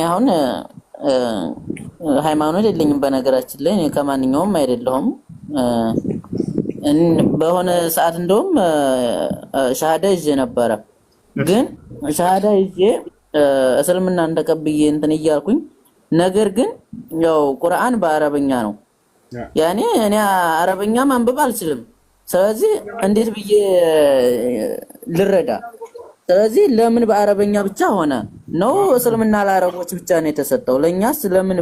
አሁን ሃይማኖት የለኝም በነገራችን ላይ ከማንኛውም አይደለሁም በሆነ ሰዓት እንደውም ሻሃዳ ይዤ ነበረ ግን ሻሃዳ ይዤ እስልምና ተቀብዬ እንትን እያልኩኝ ነገር ግን ያው ቁርአን በአረበኛ ነው ያኔ እኔ አረበኛ ማንበብ አልችልም ስለዚህ እንዴት ብዬ ልረዳ ስለዚህ ለምን በአረበኛ ብቻ ሆነ ነው እስልምና ለአረቦች ብቻ ነው የተሰጠው ለኛስ ለምን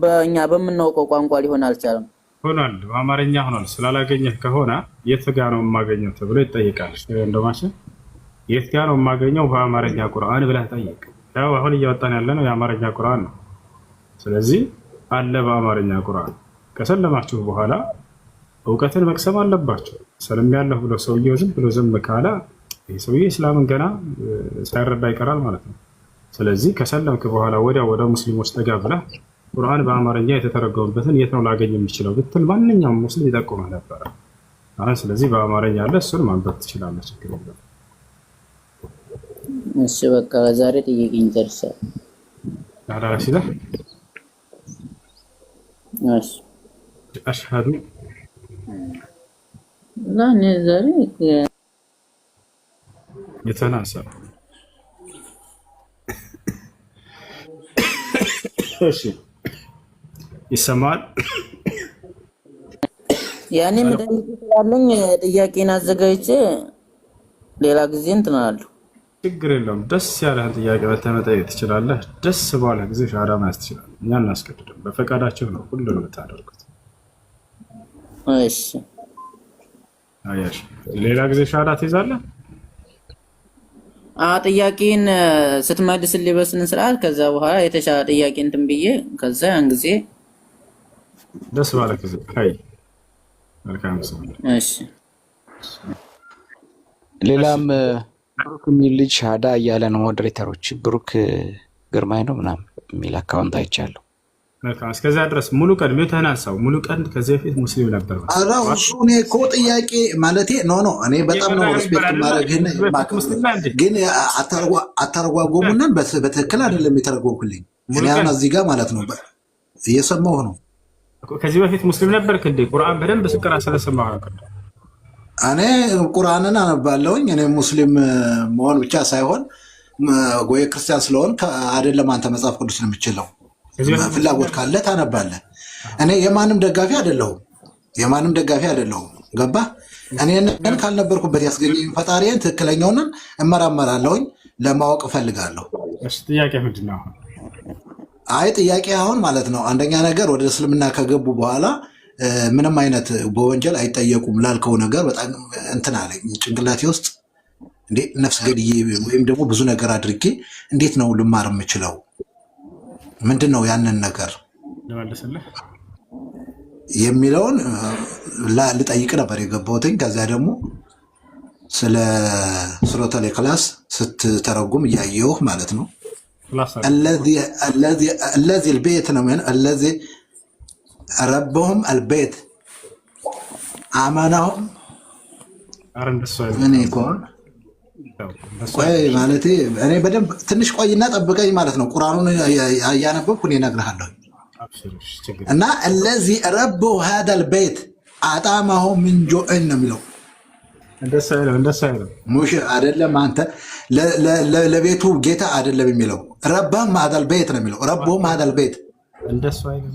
በእኛ በመናውቀው ቋንቋ ሊሆን አልቻለም ሆኗል በአማርኛ ሆኗል ስላላገኘህ ከሆነ የት ጋር ነው የማገኘው ተብሎ ይጠይቃል እንደማሽ የት ጋር ነው የማገኘው በአማርኛ ቁርአን ብለህ ጠይቅ ያው አሁን እያወጣን ያለነው የአማርኛ ቁርአን ነው ስለዚህ አለ በአማርኛ ቁርአን ከሰለማችሁ በኋላ እውቀትን መቅሰም አለባችሁ ሰለም ያለው ብሎ ሰውየው ዝም ብሎ ዝም ካለ ሰውዬ እስላምን ገና ሳይረዳ ይቀራል ማለት ነው ስለዚህ ከሰለምክ በኋላ ወደ ሙስሊሞች ተጋብላ ቁርአን በአማርኛ የተተረጎመበትን የት ነው ላገኝ የሚችለው ብትል ማንኛውም ሙስሊም ይጠቁምህ ነበር አሁን ስለዚህ በአማርኛ አለ እሱን ማንበብ ትችላለህ ችግር የለም እሺ በቃ ዛሬ ጥያቄን ጨርሰህ አዳራሲዳ እሺ አሽሃዱ لا نزاري يتناسب እሺ ይሰማል ያኔ ምንድነው ጥያቄን አዘጋጅቼ ሌላ ጊዜ እንትናለሁ ችግር የለውም ደስ ያለህን ጥያቄ በተመጠየቅ ትችላለህ ደስ ባለ ጊዜ ሻዳ ማያስ ትችላለህ እኛ እናስቀድም በፈቃዳቸው ነው ሁሉንም የምታደርጉት እሺ አያሽ ሌላ ጊዜ ሻዳ ትይዛለህ ጥያቄን ስትመልስልኝ በስነ ስርዓት ከዛ በኋላ የተሻለ ጥያቄ እንትን ብዬ ከዛ ያን ጊዜ ደስ ባለ ጊዜ አይ መልካም ሰው እሺ ሌላም ብሩክ የሚል ልጅ ሻዳ እያለ ነው ሞዴሬተሮች ብሩክ ግርማይ ነው ምናምን የሚል አካውንት አይቻለሁ መልካም እስከዛ ድረስ ሙሉ ቀን ተናንሳው ሙሉ ቀን ከዚህ በፊት ሙስሊም ነበር አራው እኔ እኮ ጥያቄ ማለቴ ኖ እኔ በጣም ነው ሪስፔክት ማድረግህን ግን አታርጓጉሙና በትክክል አይደለም የተረጎምኩልኝ እኔ አሁን እዚህ ጋር ማለት ነው እየሰማሁ ነው ከዚህ በፊት ሙስሊም ነበርክ እንዴ ቁርአን በደንብ ስቅራ ስለሰማሁ ነው እኔ ቁርአንን አነባለሁኝ እኔ ሙስሊም መሆን ብቻ ሳይሆን ወይ ክርስቲያን ስለሆን አይደለም አንተ መጽሐፍ ቅዱስ ነው የምትችለው ፍላጎት ካለ ታነባለህ እኔ የማንም ደጋፊ አይደለሁም ገባ እኔን ካልነበርኩበት ያስገኘኝ ፈጣሪን ትክክለኛውን እመራመራለሁኝ ለማወቅ ፈልጋለሁ እሺ ጥያቄ ምንድነው አይ ጥያቄ አሁን ማለት ነው አንደኛ ነገር ወደ እስልምና ከገቡ በኋላ ምንም አይነት በወንጀል አይጠየቁም ላልከው ነገር በጣም እንትን አለኝ ጭንቅላቴ ውስጥ እንዴ ነፍስ ገድዬ ወይም ደግሞ ብዙ ነገር አድርጌ እንዴት ነው ልማር የምችለው ምንድነው ያንን ነገር ለማለሰልህ የሚለውን ልጠይቅ ነበር የገባሁትኝ ከዛ ደግሞ ስለ ሱረቱል ኢኽላስ ስትተረጉም እያየሁ ማለት ነው الذي البيت من الذي ربهم البيت አማናሁም እኔ ቆይ ማለት እኔ በደንብ ትንሽ ቆይና ጠብቀኝ ማለት ነው ቁርአኑን ያነበብኩ እኔ እነግርሃለሁ እና الذي رب هذا البيت አጣማሁ من جوع ነው የሚለው እንደሳይለው ሙሽ አይደለም አንተ ለቤቱ ጌታ አይደለም የሚለው ረባም هذا البيت ነው የሚለው ረቡም هذا البيت እንደሳይለው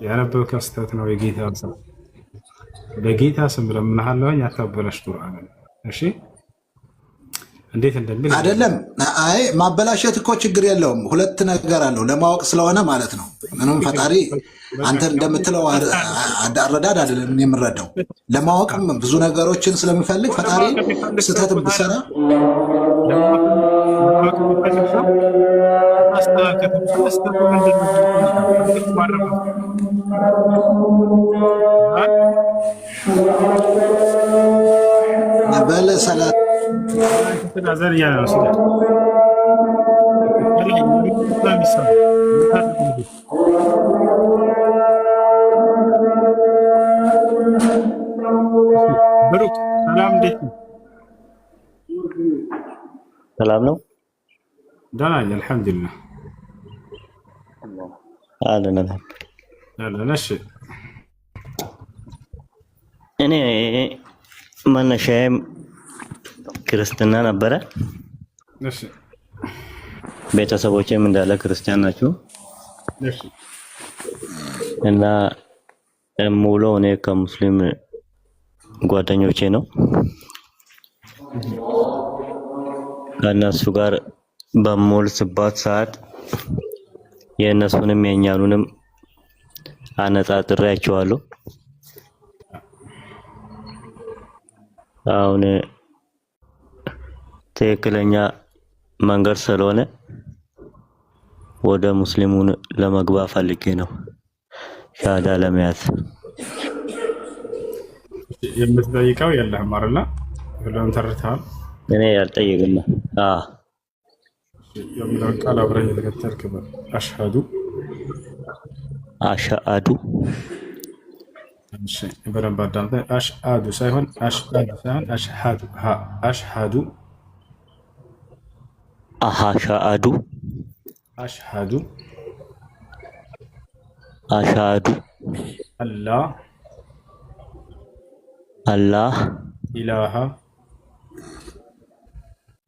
ያነበብከው ስተት ነው የጌታ ስም በጌታ ስም ለምንሃለኝ አታበላሽ ቁርአን እሺ እንዴት እንደሚል አይደለም አይ ማበላሸት እኮ ችግር የለውም ሁለት ነገር አለው ለማወቅ ስለሆነ ማለት ነው ምንም ፈጣሪ አንተ እንደምትለው አረዳድ አይደለም እኔ የምረዳው ለማወቅም ብዙ ነገሮችን ስለምፈልግ ፈጣሪ ስተት ብሰራ በለ ሰላት تنازل يا رسول بروك سلام عليكم سلام ነው ደህና ነኝ አልሐምዱሊላህ አለን አለን። እሺ እኔ መነሻዬም ክርስትና ነበረ። እሺ ቤተሰቦቼም እንዳለ ክርስቲያን ናቸው እሺ እና የምውለው እኔ ከሙስሊም ጓደኞቼ ነው። ከእነሱ ጋር በምውልበት ሰዓት የእነሱንም የእኛኑንም አነጻጥሬያቸዋለሁ። አሁን ትክክለኛ መንገድ ስለሆነ ወደ ሙስሊሙን ለመግባት ፈልጌ ነው ሻሃዳ ለመያዝ። የምትጠይቀው የለህም አይደለ? ሁሉም ተረድተሃል? እኔ ያልጠየቅም የሚለውን ቃል አብረህ የተከተልክ በል። አሽሀዱ አሽሀዱ እሺ በደንብ አዳምጠህ። አሽሀዱ ሳይሆን አሽሀዱ ሳይሆን አሽሀዱ አሽሀዱ አሽሀዱ አሽሀዱ አሽሀዱ አላህ አላህ ኢላሃ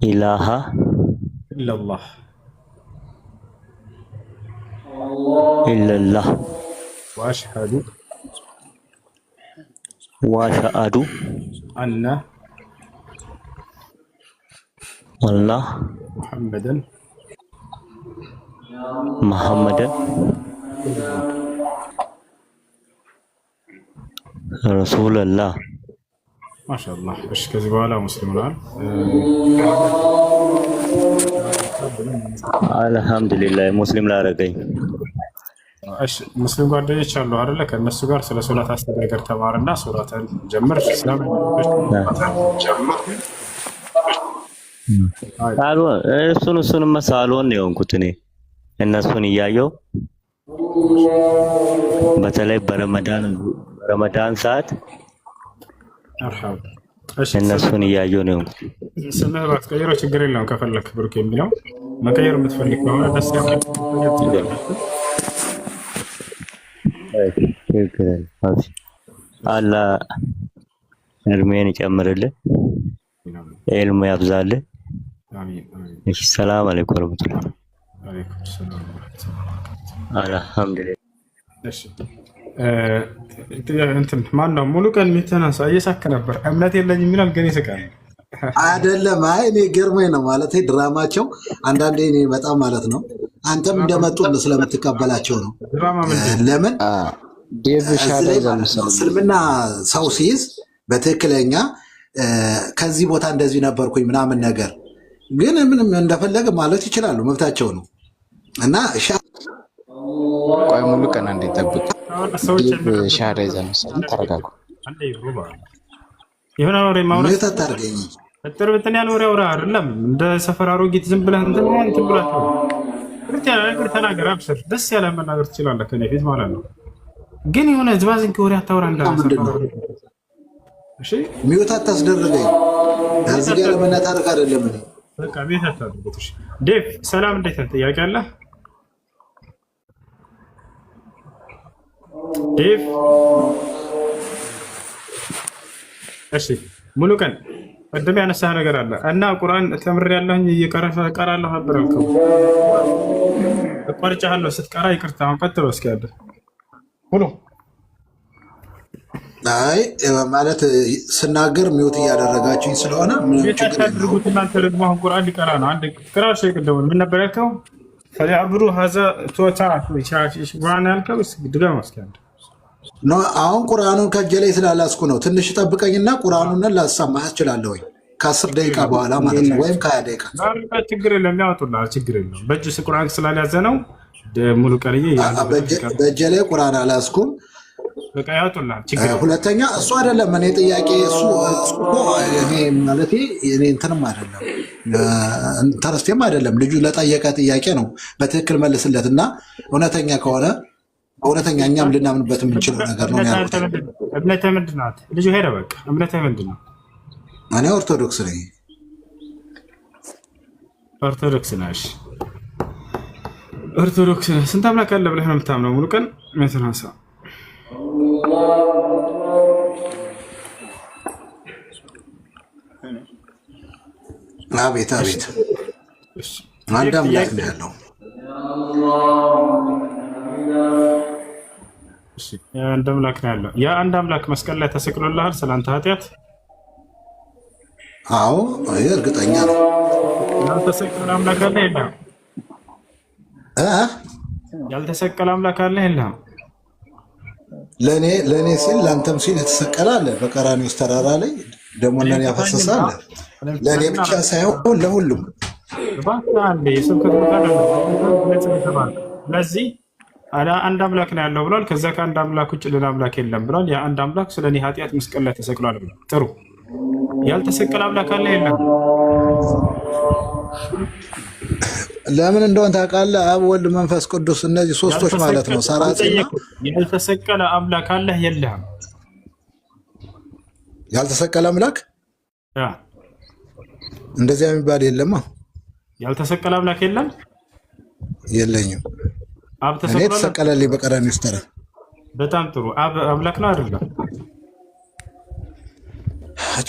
ኢላሃ ኢለላህ ኢለላህ ወአሽሀዱ ወአሽሀዱ አነ አላህ ሙሐመደን መሐመድን ረሱልላህ። ማሻአላህ። እሺ ከዚህ በኋላ ሙስሊም ነዋል። አልሐምዱሊላህ ሙስሊም ላደረገኝ። እሺ ሙስሊም ጓደኞች አሉ አይደለ? ከእነሱ ጋር ስለ ሶላት አስተጋገር ተማርና ሶላትን ጀምር። እስላም እሱንማ ሳልሆን ነው የሆንኩት እኔ እነሱን እያየው በተለይ በረመዳን ሰዓት እነሱን እያየው ነው የሆንኩት። ስምህ ባትቀይረው ችግር የለውም። ከፈለክ ብሩክ የሚለው መቀየር የምትፈልግ ከሆነ ደስ አላህ እድሜን ይጨምርልህ፣ ኢልሙ ያብዛልህ። እሺ ሰላም አለይኩም ወራህመቱላህ። አልሐምዱሊላህ። እሺ እንትን ማን ነው ሙሉ ቀን የሚተናሳ እየሳክ ነበር። እምነት የለኝም የሚላል ግን ይስቃል። አይደለም አይ እኔ ገርሞኝ ነው ማለት ድራማቸው አንዳንዴ እኔ በጣም ማለት ነው አንተም እንደመጡ ስለምትቀበላቸው ነው። ለምን እስልምና ሰው ሲይዝ በትክክለኛ ከዚህ ቦታ እንደዚህ ነበርኩኝ ምናምን ነገር ግን ምንም እንደፈለገ ማለት ይችላሉ፣ መብታቸው ነው። እና ቆይ ሙሉ ቀን አንዴ ጠብቅ። ሻሃዳ ይዘን መሰለኝ። ተረጋጉ። የሆነ ወሬ ማውራት ታርገኝ እጥር ብትን ያለ ወሬ አውራ አይደለም። እንደ ሰፈር አሮጊት ዝም ብለህ እንትን ብለህ ተናገር። አብሽር፣ ደስ ያለ መናገር ትችላለህ ከእኔ ፊት ማለት ነው። ግን የሆነ ዝባዝንክ ወሬ አታውራ። እሺ ሚውት አታስደርገኝ። እዚህ ጋር ለመናታረቅ አይደለም እኔ በቃ ቤት አታድርጉት። እሺ ዴቭ ሰላም፣ እንዴት ነህ? ጥያቄ አለ ዴቭ? እሺ ሙሉ ቀን ቅድም ያነሳህ ነገር አለ እና ቁርአን ተምሬያለሁኝ እቀራለሁ ነበር አልከው። እቋርጫለሁ ስትቀራ ይቅርታ። አሁን ቀጥሎ እስኪ ያለ ሙሉ አይ ማለት ስናገር ሚውት እያደረጋችሁኝ ስለሆነ ምን ችግር አድርጉት እናንተ። ደግሞ አሁን ቁርአን ሊቀራ ነው። አንድ ቅራሽ ይቀደም ምን ነበር ያልከው? ፈሊዐብዱ ሀዛ ቶታ ቁርአን ያልከው ድጋም እስኪ አንድ ኖ አሁን ቁርአኑን ከእጄ ላይ ስላላስኩ ነው። ትንሽ ጠብቀኝና ቁርአኑን ላሰማህ እችላለሁ ከ10 ደቂቃ በኋላ ማለት ነው፣ ወይም ከ20 ደቂቃ። ችግር የለም ያወጡልሃል፣ ችግር የለም። በእጅ ቁርአን ስላልያዘ ነው ሙሉ ቀልዬ። በእጄ ላይ ቁርአን አላስኩም። በቃ ያወጡልሃል፣ ችግር የለም። ሁለተኛ እሱ አይደለም እኔ ጥያቄ እሱ እኔ ማለቴ እኔ እንትንም አይደለም ተረስቴም አይደለም። ልጁ ለጠየቀ ጥያቄ ነው በትክክል መልስለትና እውነተኛ ከሆነ እውነተኛ እኛም ልናምንበት የምንችለው ነገር ነው ያሉት። እምነትህ ምንድን ናት? ልጁ ሄደ። በቃ እምነትህ ምንድን ነው? እኔ ኦርቶዶክስ ነኝ። ኦርቶዶክስ ነሽ? ኦርቶዶክስ ስንት አምላክ አለ ብለህ ነው የምታምነው? ሙሉ ቀን የተናሳ አቤት አቤት አንድ አምላክ ነው ያለው። አንድ አምላክ ነው ያለው። ያ አንድ አምላክ መስቀል ላይ ተሰቅሎልሃል ስላንተ ኃጢአት? አዎ እርግጠኛ ነው። ያልተሰቀለ አምላክ አለ የለህም? ያልተሰቀለ አምላክ አለ የለህም? ለእኔ ሲል ለአንተም ሲል የተሰቀለ አለ። በቀራንዮ ተራራ ላይ ደሙን ያፈሰሰ አለ። ለእኔ ብቻ ሳይሆን ለሁሉም። ስለዚህ አንድ አምላክ ነው ያለው ብሏል። ከዛ ከአንድ አምላክ ውጭ ሌላ አምላክ የለም ብሏል። ያ አንድ አምላክ ስለ እኔ ኃጢአት መስቀል ላይ ተሰቅሏል ብሏል። ጥሩ። ያልተሰቀለ አምላክ አለ የለም? ለምን እንደሆነ ታውቃለህ? አብ፣ ወልድ፣ መንፈስ ቅዱስ እነዚህ ሶስቶች ማለት ነው። ሰራጺና ያልተሰቀለ አምላክ አለ የለህም? ያልተሰቀለ አምላክ እንደዚያ የሚባል የለማ። ያልተሰቀለ አምላክ የለም? የለኝም። አብ ተሰቅሏል። እኔ ተሰቀለልኝ በቀራንዮ ተራራ። በጣም ጥሩ። አብ አምላክ ነው አይደለም?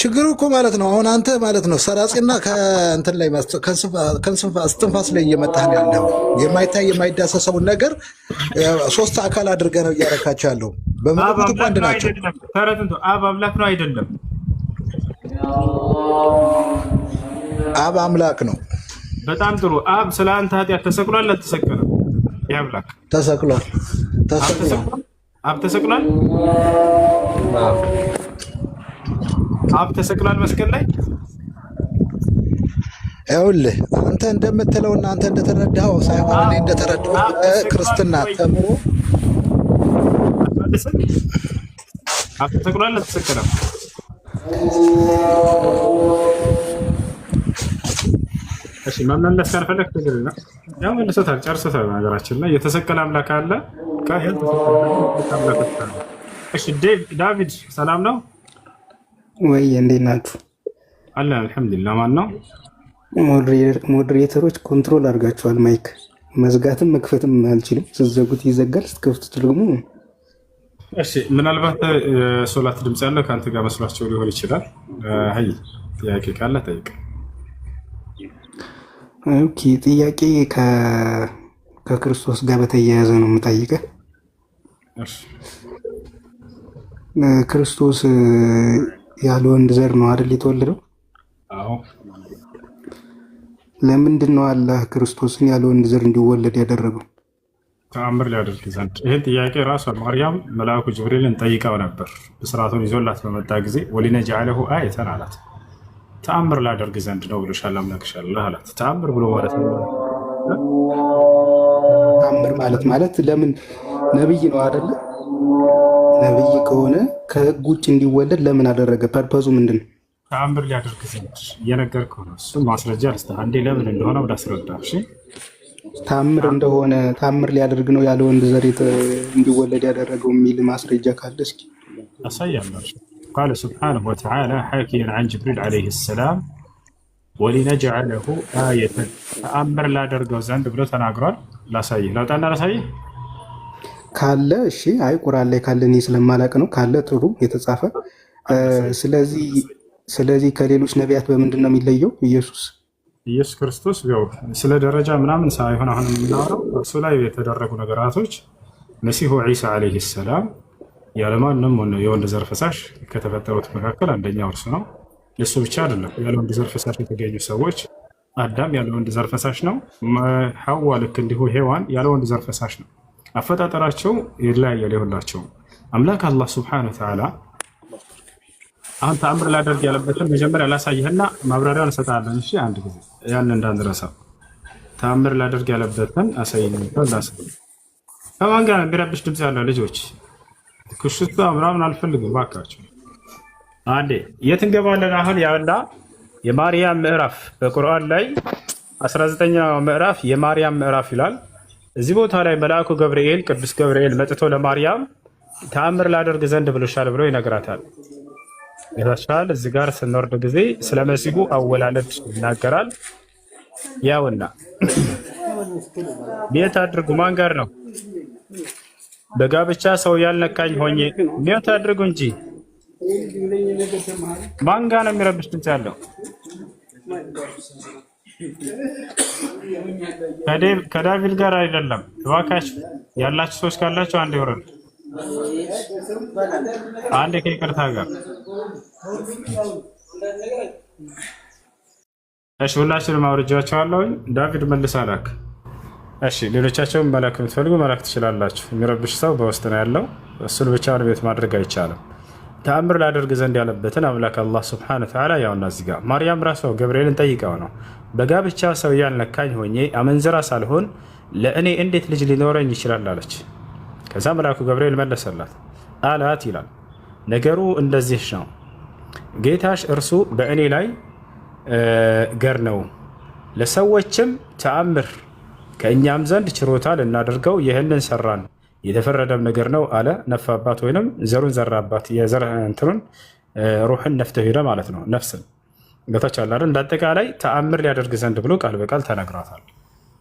ችግሩ እኮ ማለት ነው አሁን አንተ ማለት ነው ሰራጺና ከእንትን ላይ ከእስትንፋስ ላይ እየመጣህ ነው ያለው። የማይታይ የማይዳሰሰውን ነገር ሶስት አካል አድርገህ ነው እያረካቸው ያለው። በመለኮት እኮ አንድ ናቸው። አብ አምላክ ነው አይደለም? አብ አምላክ ነው። በጣም ጥሩ። አብ ስለ አንተ ኃጢአት ተሰቅሏል አልተሰቀለም? ያምላክ ተሰቅሏል። አብ ተሰቅሏል። አብ ተሰቅሏል መስቀል ላይ። ይኸውልህ አንተ እንደምትለውና አንተ እንደተረዳኸው ሳይሆን እኔ እንደተረዳሁት ክርስትና ተምሮ አብ ተሰቅሏል አልተሰቀለም? እሺ መመለስ ካልፈለክ ትግልና ያው መልሶታል፣ ጨርሶታል። ነገራችን ላይ የተሰቀለ አምላክ አለ ካህል ተሰቀለ አምላክ አለ። እሺ ዳቪድ ሰላም ነው ወይ? እንዴት ናችሁ? አለ አልሐምዱሊላህ። ማን ነው? ሞዴሬተሮች ኮንትሮል አድርጋችኋል። ማይክ መዝጋትም መክፈትም አልችልም። ስትዘጉት ይዘጋል፣ ስትከፍቱት ደግሞ እሺ። ምናልባት ሶላት ድምጽ ያለው ከአንተ ጋር መስሏቸው ሊሆን ይችላል። አይ ጥያቄ ካለ ጠይቅ። ኦኬ፣ ጥያቄ ከክርስቶስ ጋር በተያያዘ ነው የምጠይቀህ። እሺ፣ ክርስቶስ ያለ ወንድ ዘር ነው አይደል የተወለደው? አዎ። ለምንድን ነው አላህ ክርስቶስን ያለ ወንድ ዘር እንዲወለድ ያደረገው? ተአምር ሊያደርግ ዘንድ። ይህን ጥያቄ ራሷ ማርያም መልአኩ ጅብሪልን ጠይቀው ነበር። ብስራቱን ይዞላት በመጣ ጊዜ ወሊነጅዐለሁ አየተን አላት። ተአምር ላደርግ ዘንድ ነው ብሎሻል አምላክሽ አላህ አላት። ተአምር ብሎ ማለት ነው። ተአምር ማለት ለምን ነብይ ነው አይደለ? ነብይ ከሆነ ከህግ ውጭ እንዲወለድ ለምን አደረገ? ፐርፐዙ ምንድን ነው? ተአምር ሊያደርግ ዘንድ እየነገርኩህ ነው። እሱ ማስረጃ ልስጥህ አንዴ፣ ለምን እንደሆነ ወደ አስረዳ። እሺ፣ ተአምር እንደሆነ ተአምር ሊያደርግ ነው ያለ ወንድ ዘር እንዲወለድ ያደረገው የሚል ማስረጃ ካለ እስኪ አሳያለሁ። ቃለ ሱብሓነሁ ወተዓላ ሐኪየን ዐን ጅብሪል ዐለይሂ ሰላም ወሊነጅዐለሁ አየተን፣ ተአምር ላደርገው ዘንድ ብሎ ተናግሯል። ላሳይህ፣ ላውጣና ላሳይህ ካለ። እሺ፣ አይ ቁርአን ላይ ካለ እኔ ስለማላቅ ነው። ካለ ጥሩ የተጻፈ። ስለዚህ ከሌሎች ነቢያት በምንድን ነው የሚለየው? ኢየሱስ ክርስቶስ ያው ስለ ደረጃ ምናምን ሳይሆን አሁን የምናወራው እሱ ላይ የተደረጉ ነገራቶች መሲሁ ዒሳ ዐለይሂ ሰላም ያለማንም የወንድ ዘር ፈሳሽ ከተፈጠሩት መካከል አንደኛው እርሱ ነው። እሱ ብቻ አይደለም፣ ያለ ወንድ ዘር ፈሳሽ የተገኙ ሰዎች አዳም ያለ ወንድ ዘር ፈሳሽ ነው። ሐዋ ልክ እንዲሁ ሔዋን ያለ ወንድ ዘር ፈሳሽ ነው። አፈጣጠራቸው ይለያያል። የሁላቸው አምላክ አላህ ሱብሓነሁ ወተዓላ አሁን ተአምር ላደርግ ያለበትን መጀመሪያ ላሳይህና ማብራሪያውን እንሰጣለን። እሺ፣ አንድ ጊዜ ያን እንዳንረሳ። ተአምር ላደርግ ያለበትን አሳይኝ። ከማን ጋር የሚረብሽ ድምፅ ያለው ልጆች? ኩሽታ ምናምን አልፈልግም ባካቸው። አንዴ የት እንገባለን አሁን? ያውና የማርያም ምዕራፍ በቁርአን ላይ 19ኛው ምዕራፍ የማርያም ምዕራፍ ይላል። እዚህ ቦታ ላይ መልአኩ ገብርኤል ቅዱስ ገብርኤል መጥቶ ለማርያም ተአምር ላደርግ ዘንድ ብሎሻል ብሎ ይነግራታል። ይታሻል። እዚህ ጋር ስንወርድ ጊዜ ስለ መሲሁ አወላለድ ይናገራል። ያውና ሚውት አድርጉ። ማን ጋር ነው? በጋብቻ ሰው ያልነካኝ ሆኜ ሚውት አድርጉ እንጂ ማን ጋር ነው የሚረብሽ ድምፅ ያለው? ከዳቪድ ጋር አይደለም። እባካችሁ ያላችሁ ሰዎች ካላችሁ አንድ ይወረድ። አንድ ከይቅርታ ጋር እሺ፣ ሁላችንም አውርጃቸዋለሁ። ዳቪድ መልስ አላክ። እሺ፣ ሌሎቻቸውን መላክ የምትፈልጉ መላክ ትችላላችሁ። የሚረብሽ ሰው በውስጥ ነው ያለው። እሱን ብቻውን ቤት ማድረግ አይቻልም። ተአምር ላደርግ ዘንድ ያለበትን አምላክ አላህ ስብሐነ ወተዓላ ያውና እዚህ ጋር ማርያም ራሷ ገብርኤልን ጠይቀው ነው በጋብቻ ሰው ያልነካኝ ሆኜ አመንዝራ ሳልሆን ለእኔ እንዴት ልጅ ሊኖረኝ ይችላል አለች። ከዛ መልአኩ ገብርኤል መለሰላት አላት ይላል ነገሩ እንደዚህ ነው፣ ጌታሽ እርሱ በእኔ ላይ ገር ነው፣ ለሰዎችም ተአምር ከእኛም ዘንድ ችሮታ ልናደርገው ይህንን ሰራን፣ የተፈረደም ነገር ነው አለ። ነፋባት ወይንም ዘሩን ዘራባት። የዘር እንትኑን ሩሕን ነፍተው ሄደ ማለት ነው። ነፍስን ገታች አለ አይደል? እንዳጠቃላይ ተአምር ሊያደርግ ዘንድ ብሎ ቃል በቃል ተነግሯታል።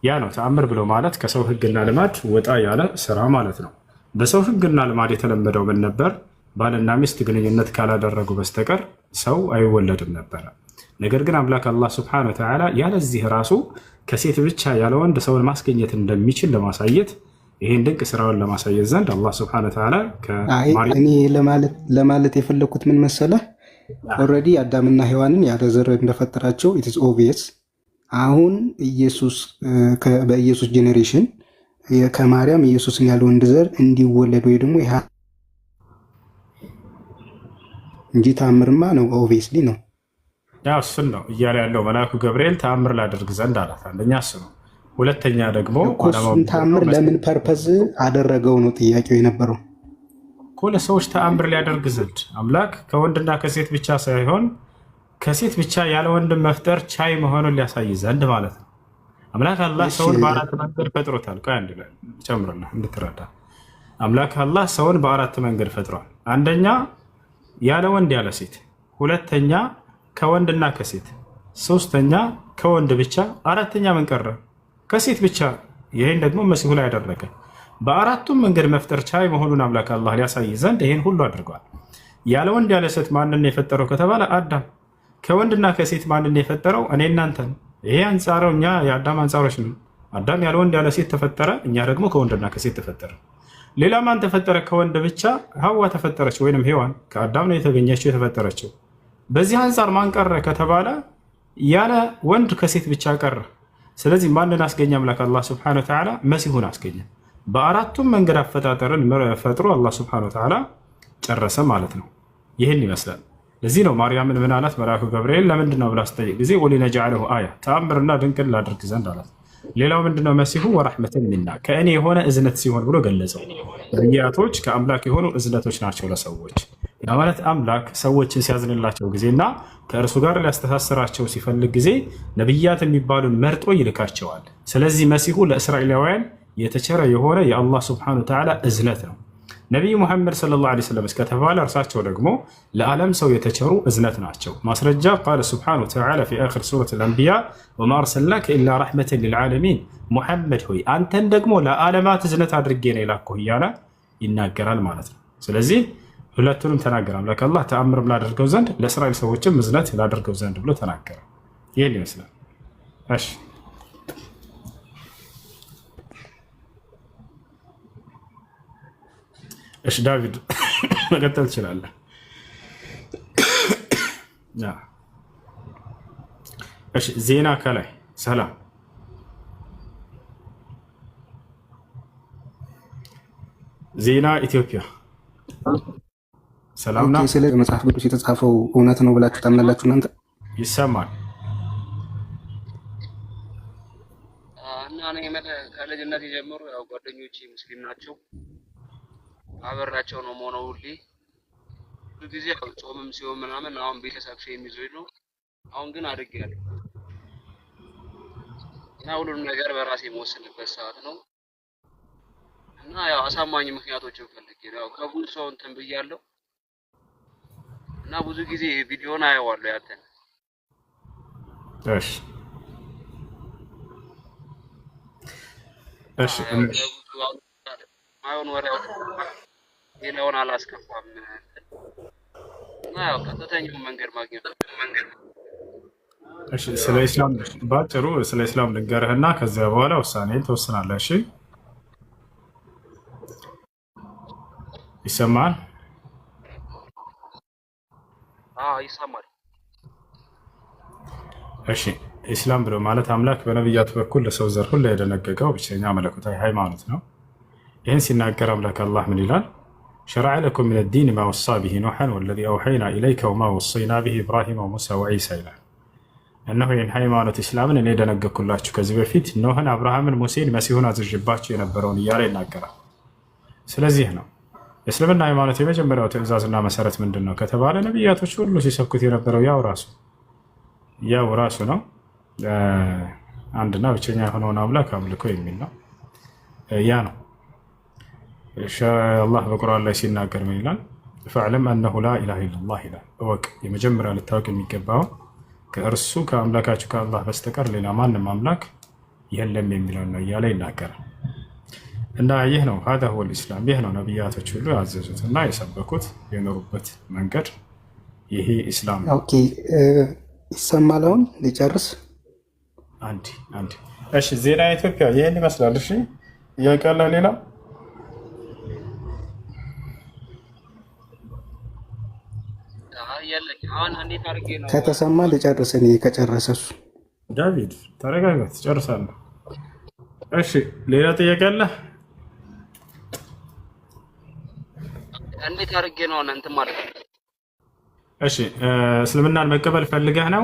ያ ነው ተአምር ብሎ ማለት ከሰው ሕግና ልማድ ወጣ ያለ ስራ ማለት ነው። በሰው ሕግና ልማድ የተለመደው ምን ነበር? ባልና ሚስት ግንኙነት ካላደረጉ በስተቀር ሰው አይወለድም ነበረ። ነገር ግን አምላክ አላህ ሱብሓነሁ ወተዓላ ያለዚህ ራሱ ከሴት ብቻ ያለ ወንድ ሰውን ማስገኘት እንደሚችል ለማሳየት ይሄን ድንቅ ስራውን ለማሳየት ዘንድ አላህ ሱብሓነሁ ወተዓላ እኔ ለማለት የፈለኩት ምን መሰለህ፣ ኦልሬዲ አዳምና ሔዋንን ያለ ዘር እንደፈጠራቸው ኢትስ ኦብቪየስ። አሁን በኢየሱስ ጄኔሬሽን ከማርያም ኢየሱስን ያለ ወንድ ዘር እንዲወለድ ወይ ደግሞ እንጂ ተአምርማ ነው፣ ኦብቪየስሊ ነው። ያው እሱን ነው እያለ ያለው መልአኩ ገብርኤል ተአምር ላደርግ ዘንድ አላት። አንደኛ እሱ ነው። ሁለተኛ ደግሞ እሱን ተአምር ለምን ፐርፐዝ አደረገው ነው ጥያቄው የነበረው። ለሰዎች ተአምር ሊያደርግ ዘንድ አምላክ ከወንድና ከሴት ብቻ ሳይሆን ከሴት ብቻ ያለ ወንድ መፍጠር ቻይ መሆኑን ሊያሳይ ዘንድ ማለት ነው። አምላክ አላህ ሰውን በአራት መንገድ ፈጥሮታል። ቆይ አንድ ላይ ጨምርና እንድትረዳ። አምላክ አላህ ሰውን በአራት መንገድ ፈጥሯል። አንደኛ ያለ ወንድ ያለ ሴት፣ ሁለተኛ ከወንድና ከሴት፣ ሶስተኛ ከወንድ ብቻ፣ አራተኛ ምን ቀረ? ከሴት ብቻ። ይህን ደግሞ መሲሁ ላይ ያደረገ በአራቱም መንገድ መፍጠር ቻይ መሆኑን አምላክ አላህ ሊያሳይ ዘንድ ይህን ሁሉ አድርጓል። ያለ ወንድ ያለ ሴት ማንን የፈጠረው ከተባለ አዳም። ከወንድና ከሴት ማንን የፈጠረው? እኔ እናንተን። ይሄ አንጻረው እኛ የአዳም አንጻሮች ነው። አዳም ያለ ወንድ ያለ ሴት ተፈጠረ፣ እኛ ደግሞ ከወንድና ከሴት ተፈጠረ። ሌላ ማን ተፈጠረ? ከወንድ ብቻ ሀዋ ተፈጠረች፣ ወይንም ሔዋን ከአዳም ነው የተገኘችው የተፈጠረችው። በዚህ አንጻር ማን ቀረ ከተባለ ያለ ወንድ ከሴት ብቻ ቀረ። ስለዚህ ማንን አስገኘ አምላክ አላህ ሱብሓነሁ ወተዓላ? መሲሁን አስገኘ። በአራቱም መንገድ አፈጣጠርን ፈጥሮ አላህ ሱብሓነሁ ወተዓላ ጨረሰ ማለት ነው። ይህን ይመስላል። ለዚህ ነው ማርያምን ምን አላት መልአኩ ገብርኤል? ለምንድን ነው ብላ ስጠይቅ ጊዜ ወሊነጅዐለሁ አያ ተአምርና ድንቅን ላድርግ ዘንድ አላት። ሌላው ምንድነው? መሲሁ ወረሕመተን ሚና ከእኔ የሆነ እዝነት ሲሆን ብሎ ገለጸው። ነቢያቶች ከአምላክ የሆኑ እዝነቶች ናቸው ለሰዎች። ያ ማለት አምላክ ሰዎችን ሲያዝንላቸው ጊዜና ከእርሱ ጋር ሊያስተሳስራቸው ሲፈልግ ጊዜ ነቢያት የሚባሉን መርጦ ይልካቸዋል። ስለዚህ መሲሁ ለእስራኤላውያን የተቸረ የሆነ የአላህ ሱብሓነሁ ወተዓላ እዝነት ነው። ነቢዩ ሙሐመድ ሰለላሁ ዐለይሂ ወሰለም እስከተባለ እርሳቸው ደግሞ ለዓለም ሰው የተቸሩ እዝነት ናቸው። ማስረጃ ቃለ ሱብሓነሁ ወተዓላ ፊ አኺር ሱረት አልአንቢያ ወማ አርሰልናከ ኢላ ረሕመተን ሊልዓለሚን፣ ሙሐመድ ሆይ አንተን ደግሞ ለዓለማት እዝነት አድርጌ ነው የላኩህ እያለ ይናገራል ማለት ነው። ስለዚህ ሁለቱንም ተናገረ አምላክ አላህ ተአምርም ላደርገው ዘንድ ለእስራኤል ሰዎችም እዝነት ላደርገው ዘንድ ብሎ ተናገረ። ይህን ይመስላል። እሺ እሺ ዳቪድ መቀጠል ትችላለህ። እሺ ዜና ከላይ ሰላም ዜና ኢትዮጵያ ሰላምና ስለ መጽሐፍ ቅዱስ የተጻፈው እውነት ነው ብላችሁ ታምናላችሁ እናንተ? ይሰማል እና እኔ ከልጅነት ጀምሮ ያው ጓደኞቼ ሙስሊም ናቸው፣ አበራቸው ነው የምሆነው ሁሌ ብዙ ጊዜ ጾምም ሲሆን ምናምን። አሁን ቤተሰብ የሚይዘኝ ነው። አሁን ግን አድጌያለሁ እና ሁሉንም ነገር በራሴ የምወስንበት ሰዓት ነው እና ያው አሳማኝ ምክንያቶችን ፈልጌ ነው። ያው ከብዙ ሰው እንትን ብያለሁ እና ብዙ ጊዜ ቪዲዮን አየዋለሁ ያንተን። እሺ እሺ ማይሆን ወሬ ሌላውን አላስከፋም እና ያው ቀጥተኛው መንገድ ማግኘት እሺ፣ ስለ ኢስላም ባጭሩ ስለ ኢስላም ልንገርህና ከዚያ በኋላ ውሳኔን ትወስናለህ። እሺ፣ ይሰማል? ይሰማል። እሺ፣ ኢስላም ብሎ ማለት አምላክ በነቢያት በኩል ለሰው ዘር ሁሉ የደነገገው ብቸኛ መለኮታዊ ሃይማኖት ነው። ይህን ሲናገር አምላክ አላህ ምን ይላል? ሸረዐ ለኩም ሚነ ዲን ማ ወሳ ቢሂ ኑሐን ወለዚ አውሐይና ኢለይከ ወማ ወሰይና ቢሂ ኢብራሂም ወሙሳ ወዒሳ ይላል። እነሆ ይህን ሃይማኖት ኢስላምን እኔ ደነገግኩላችሁ ከዚህ በፊት ኖህን፣ አብርሃምን፣ ሙሴን፣ መሲሁን አዝዤባቸው የነበረውን እያለ ይናገራል። ስለዚህ ነው የእስልምና ሃይማኖት የመጀመሪያው ትእዛዝና መሰረት ምንድን ነው ከተባለ ነቢያቶች ሁሉ ሲሰብኩት የነበረው ያው ራሱ ነው። አንድና ብቸኛ የሆነውን አምላክ አምልኮ የሚል ነው። ያ ነው አላህ በቁርአን ላይ ሲናገር ምን ይላል? ፈዕለም አነሁ ላ ኢላሃ ኢለላህ ይላል። እወቅ፣ የመጀመሪያ ልታወቅ የሚገባው ከእርሱ ከአምላካችሁ ከአላህ በስተቀር ሌላ ማንም አምላክ የለም የሚለው ነው እያለ ይናገራል። እና ይህ ነው ሀዛ ሁወል ኢስላም፣ ይህ ነው ነቢያቶች ሁሉ ያዘዙት እና የሰበኩት የኖሩበት መንገድ ይሄ ኢስላም ነው። ኦኬ ይሰማል። አሁን ሊጨርስ አንድ እሺ፣ ዜና ኢትዮጵያ ይህን ይመስላል። እሺ፣ እያውቃለሁ ሌላ ከተሰማ ልጨርስ። እኔ ከጨረሰ እሱ ዳቪድ ተረጋጋ፣ ትጨርሳለህ። እሺ፣ ሌላ ጥያቄ አለ? እንዴት አድርጌ ነው እንትን ማለት ነው? እሺ፣ እስልምናን መቀበል ፈልገህ ነው?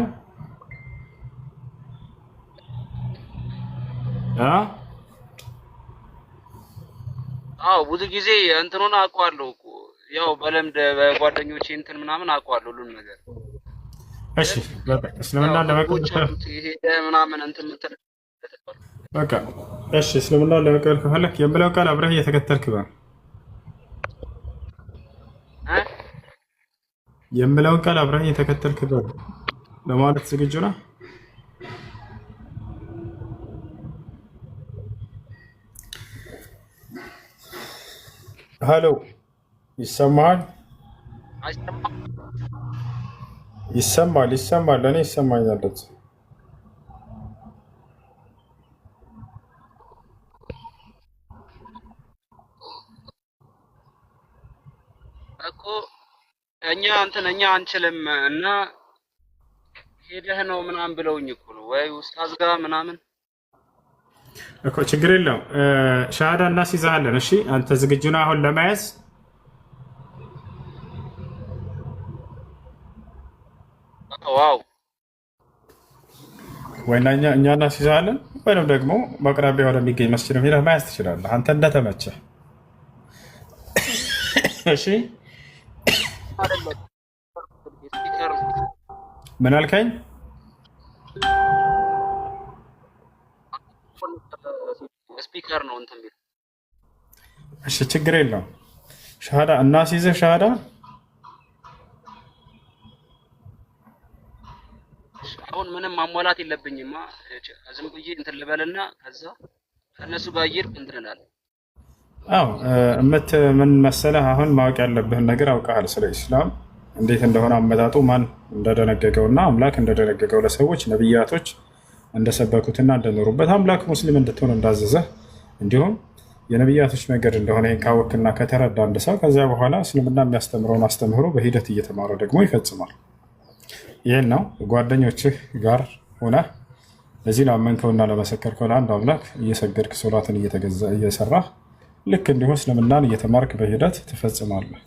አዎ ብዙ ጊዜ እንትኑን አውቀዋለሁ እኮ ያው በለምድ በጓደኞቼ እንትን ምናምን አውቀዋለሁ ሁሉን ነገር። እሺ በቃ እስልምናን ለመቀበል ምናምን እንትን በቃ እሺ፣ እስልምናን ለመቀበል ከፈለክ የምለው ቃል አብረህ እየተከተልክ ነው። የምለውን ቃል አብረህ እየተከተልክ ነው ለማለት ዝግጁ ነህ? ሄሎ፣ ይሰማል? ይሰማል። ለእኔ ይሰማኛል። እኮ እኛ አንችልም እና ሄደህ ነው ምናምን ብለውኝ እኮ ነው ወይ ኡስታዝ ጋር ምናምን እኮ። ችግር የለውም ሻሃዳ እናስይዛለን። እሺ አንተ ዝግጁ ነህ አሁን ለመያዝ? ዋው ወይና እኛ እናስይዛለን፣ ወይም ደግሞ በአቅራቢያ ወደሚገኝ መስጂድ ሄደህ መያዝ ትችላለህ፣ አንተ እንደተመቸህ። እሺ ምን አልከኝ? ስፒከር ነው እንትን ቢል። እሺ ችግር የለውም። ሻሃዳ እናስይዝህ። ሻሃዳ አሁን ምንም ማሟላት የለብኝማ። ዝም ብዬ እንትን ልበልና ከዛ ከእነሱ ጋር እየሄድኩ እንትን እላለሁ። አዎ ምን መሰለህ፣ አሁን ማወቅ ያለብህን ነገር አውቀሃል። ስለ ኢስላም እንዴት እንደሆነ አመጣጡ፣ ማን እንደደነገገውና አምላክ እንደደነገገው ለሰዎች ነቢያቶች እንደሰበኩትና እንደኖሩበት አምላክ ሙስሊም እንድትሆን እንዳዘዘህ እንዲሁም የነቢያቶች መንገድ እንደሆነ ይህን ካወቅና ከተረዳ አንድ ሰው ከዚያ በኋላ እስልምና የሚያስተምረውን አስተምህሮ በሂደት እየተማረ ደግሞ ይፈጽማል። ይህን ነው ጓደኞችህ ጋር ሆነህ ለዚህ ላመንከውና ለመሰከርከው ለአንድ አምላክ እየሰገድክ ሶላትን እየሰራህ ልክ እንዲሁ እስልምናን እየተማርክ በሂደት ትፈጽማለህ።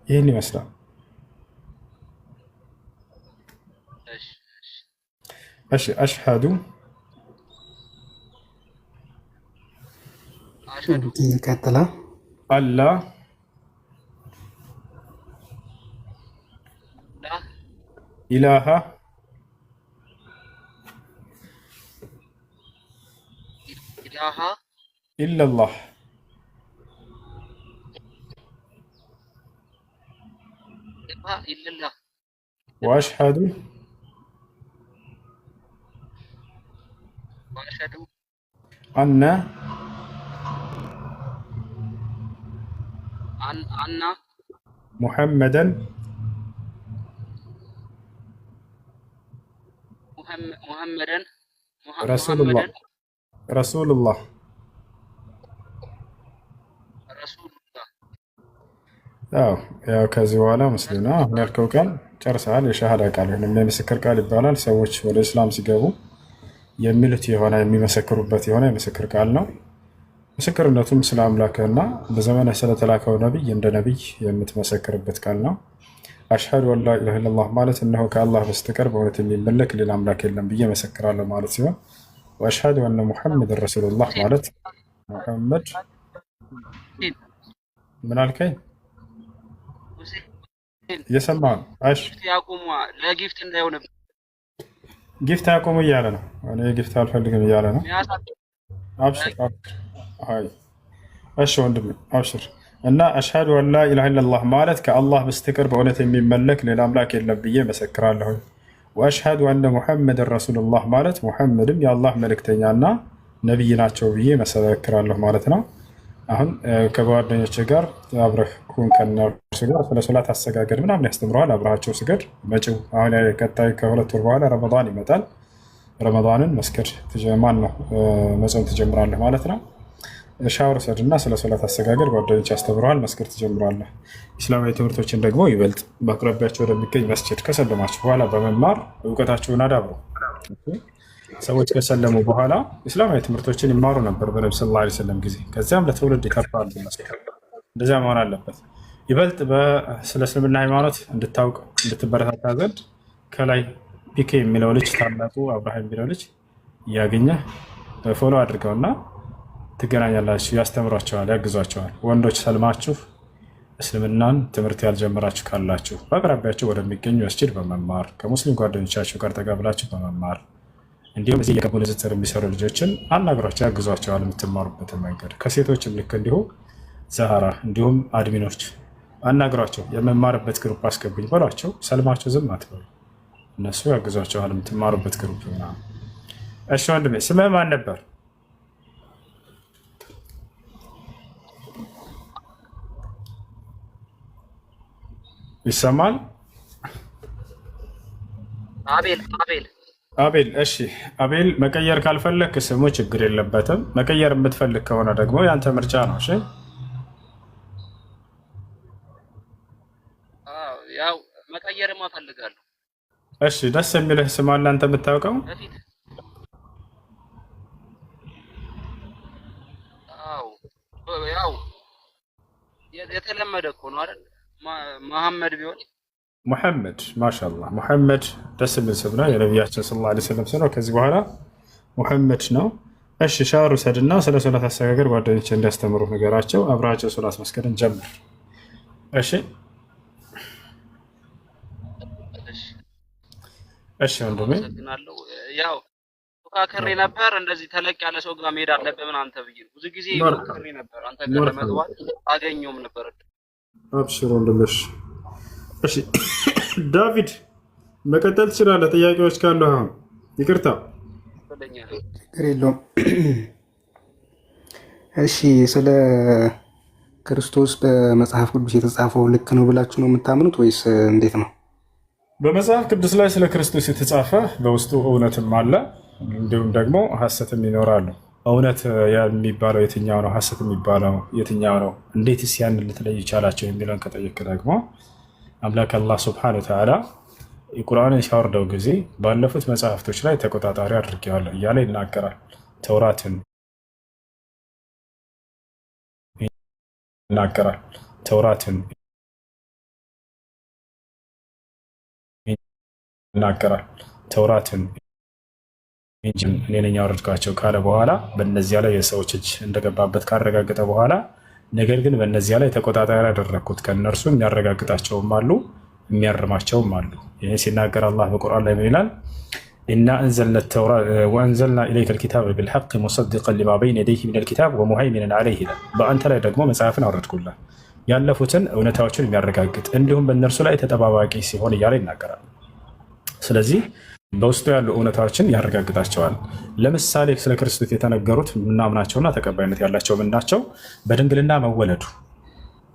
ይህን ይመስላል። እሺ አሽሃዱ ይቀጥላ አላ ኢላሃ ኢለላህ ወአሽሃዱ አነ አና ሙሐመደን ሙሐመደን ረሱሉላህ ረሱሉላህ ያው ከዚህ በኋላ ሙስሊም ነው አሁን ያልከው ቃል ጨርሰሃል። የሻሃዳ ቃል ወይም የምስክር ቃል ይባላል። ሰዎች ወደ እስላም ሲገቡ የሚሉት የሆነ የሚመሰክሩበት የሆነ የምስክር ቃል ነው። ምስክርነቱም ስለ አምላክህና በዘመነ ስለተላከው ነቢይ እንደ ነቢይ የምትመሰክርበት ቃል ነው። አሽሀዱ አን ላ ኢላሀ ኢለላህ ማለት እነሆ ከአላህ በስተቀር በእውነት የሚመለክ ሌላ አምላክ የለም ብዬ መሰክራለሁ ማለት ሲሆን፣ ወአሽሀዱ አነ ሙሐመድን ረሱሉላህ ማለት ሙሐመድ ምን አልከኝ? እየሰማህ ነው? ለጊፍት እንዳይሆን ጊፍት አያቆሙ እያለ ነው። እኔ ጊፍት አልፈልግም እያለ ነው። አብሽር እሺ ወንድሜ አብሽር። እና አሽሀዱ አን ላ ኢላሀ ኢለላህ ማለት ከአላህ በስተቀር በእውነት የሚመለክ ሌላ አምላክ የለም ብዬ መሰክራለሁ። ወአሽሀዱ አነ ሙሐመድን ረሱሉላህ ማለት ሙሐመድም የአላህ መልእክተኛና ነቢይ ናቸው ብዬ መሰክራለሁ ማለት ነው። አሁን ከጓደኞች ጋር አብረህ ሁን። ከእነርሱ ጋር ስለ ሶላት አሰጋገድ ምናምን ያስተምረዋል። አብረሃቸው ስገድ። መጪው አሁን ቀጣይ ከ2 ወር በኋላ ረመዳን ይመጣል። ረመዳንን መስገድ ማን ነው መጾም ትጀምራለህ ማለት ነው። ሻወር ውሰድና ስለ ሶላት አሰጋገድ ጓደኞች ያስተምረዋል። መስገድ ትጀምራለህ። ኢስላማዊ ትምህርቶችን ደግሞ ይበልጥ በአቅራቢያቸው ወደሚገኝ መስጅድ ከሰለማችሁ በኋላ በመማር እውቀታችሁን አዳብሩ። ሰዎች ከሰለሙ በኋላ እስላማዊ ትምህርቶችን ይማሩ ነበር በነቢ ሰለላሁ ዐለይሂ ወሰለም ጊዜ። ከዚያም ለትውልድ ይከፋሉ። እንደዚያ መሆን አለበት። ይበልጥ ስለ እስልምና ሃይማኖት እንድታውቅ እንድትበረታታ ዘንድ ከላይ ፒኬ የሚለው ልጅ ታላቁ አብርሃም የሚለው ልጅ እያገኘ ፎሎ አድርገውና ትገናኛላችሁ። ያስተምሯቸዋል፣ ያግዟቸዋል። ወንዶች ሰልማችሁ እስልምናን ትምህርት ያልጀመራችሁ ካላችሁ በአቅራቢያችሁ ወደሚገኙ መስጂድ በመማር ከሙስሊም ጓደኞቻችሁ ጋር ተጋብላችሁ በመማር እንዲሁም እዚህ የገቡ ንጽጽር የሚሰሩ ልጆችን አናግሯቸው፣ ያግዟቸዋል የምትማሩበትን መንገድ። ከሴቶችም ልክ እንዲሁ ዛህራ እንዲሁም አድሚኖች አናግሯቸው፣ የመማርበት ግሩፕ አስገቡኝ በሏቸው። ሰልማቸው ዝም አትበሉ፣ እነሱ ያግዟቸዋል የምትማሩበት ግሩፕ ምናምን። እሺ ወንድሜ ስምህ ማን ነበር? ይሰማል? አቤል። እሺ አቤል መቀየር ካልፈለክ ስሙ ችግር የለበትም። መቀየር የምትፈልግ ከሆነ ደግሞ ያንተ ምርጫ ነው። እሺ ያው መቀየርማ እፈልጋለሁ። እሺ ደስ የሚልህ ስም አለ አንተ የምታውቀው? ያው የተለመደ እኮ ነው አይደል? መሐመድ ቢሆን ሙሐመድ ማሻአላህ፣ ሙሐመድ ደስ የሚል ስም ነው። የነቢያችን ሰለላሁ ዐለይሂ ወሰለም ስም ነው። ከዚህ በኋላ ሙሐመድ ነው። እሺ ሻወር ውሰድና ስለ ሶላት አሰጋገድ ጓደኞች እንዲያስተምሩ ነገራቸው። አብራቸው ሶላት መስገድን ጀምር። እሺ እሺ ወንድሜ ያው ፎካከሬ ነበር። እንደዚህ ተለቅ ያለ ሰው ጋር መሄድ አለብህ ምን አንተ ብዬ ብዙ ጊዜ ፎካከሬ ነበር። አንተ ጋር ለመግባት አገኘውም ነበር። አብሽር ወንድሜ። እሺ ዳቪድ መቀጠል ትችላለህ። ጥያቄዎች ካሉ አሁን ይቅርታ ችግር የለውም። እሺ ስለ ክርስቶስ በመጽሐፍ ቅዱስ የተጻፈው ልክ ነው ብላችሁ ነው የምታምኑት ወይስ እንዴት ነው? በመጽሐፍ ቅዱስ ላይ ስለ ክርስቶስ የተጻፈ በውስጡ እውነትም አለ፣ እንዲሁም ደግሞ ሐሰትም ይኖራሉ። እውነት የሚባለው የትኛው ነው? ሐሰት የሚባለው የትኛው ነው? እንዴትስ ያንን ልትለይ ይቻላቸው የሚለውን ከጠየቅ ደግሞ አምላክ አላህ ሱብሓነሁ ወተዓላ የቁርአንን ሲያወርደው ጊዜ ባለፉት መጽሐፍቶች ላይ ተቆጣጣሪ አድርጌዋለሁ እያለ ይናገራል። ተውራትን ይናገራል። ተውራትን ይናገራል። ተውራትን እንጂል እኔ ነኝ ያወረድኳቸው ካለ በኋላ በእነዚያ ላይ የሰዎች እጅ እንደገባበት ካረጋገጠ በኋላ ነገር ግን በእነዚያ ላይ ተቆጣጣሪ ያደረግኩት ከእነርሱ የሚያረጋግጣቸውም አሉ የሚያርማቸውም አሉ። ይህ ሲናገር አላህ በቁርአን ላይ ምን ይላል? ኢና ወአንዘልና ኢለይከ ልኪታብ ብልሐቅ ሙሰድቀን ሊማ በይነ የደይህ ሚነል ኪታብ ወሙሀይሚነን ዐለይህ ይላል። በአንተ ላይ ደግሞ መጽሐፍን አወረድኩልህ ያለፉትን እውነታዎችን የሚያረጋግጥ እንዲሁም በእነርሱ ላይ ተጠባባቂ ሲሆን እያለ ይናገራል። ስለዚህ በውስጡ ያሉ እውነታዎችን ያረጋግጣቸዋል። ለምሳሌ ስለ ክርስቶስ የተነገሩት ምናምናቸውና ተቀባይነት ያላቸው ምናቸው? በድንግልና መወለዱ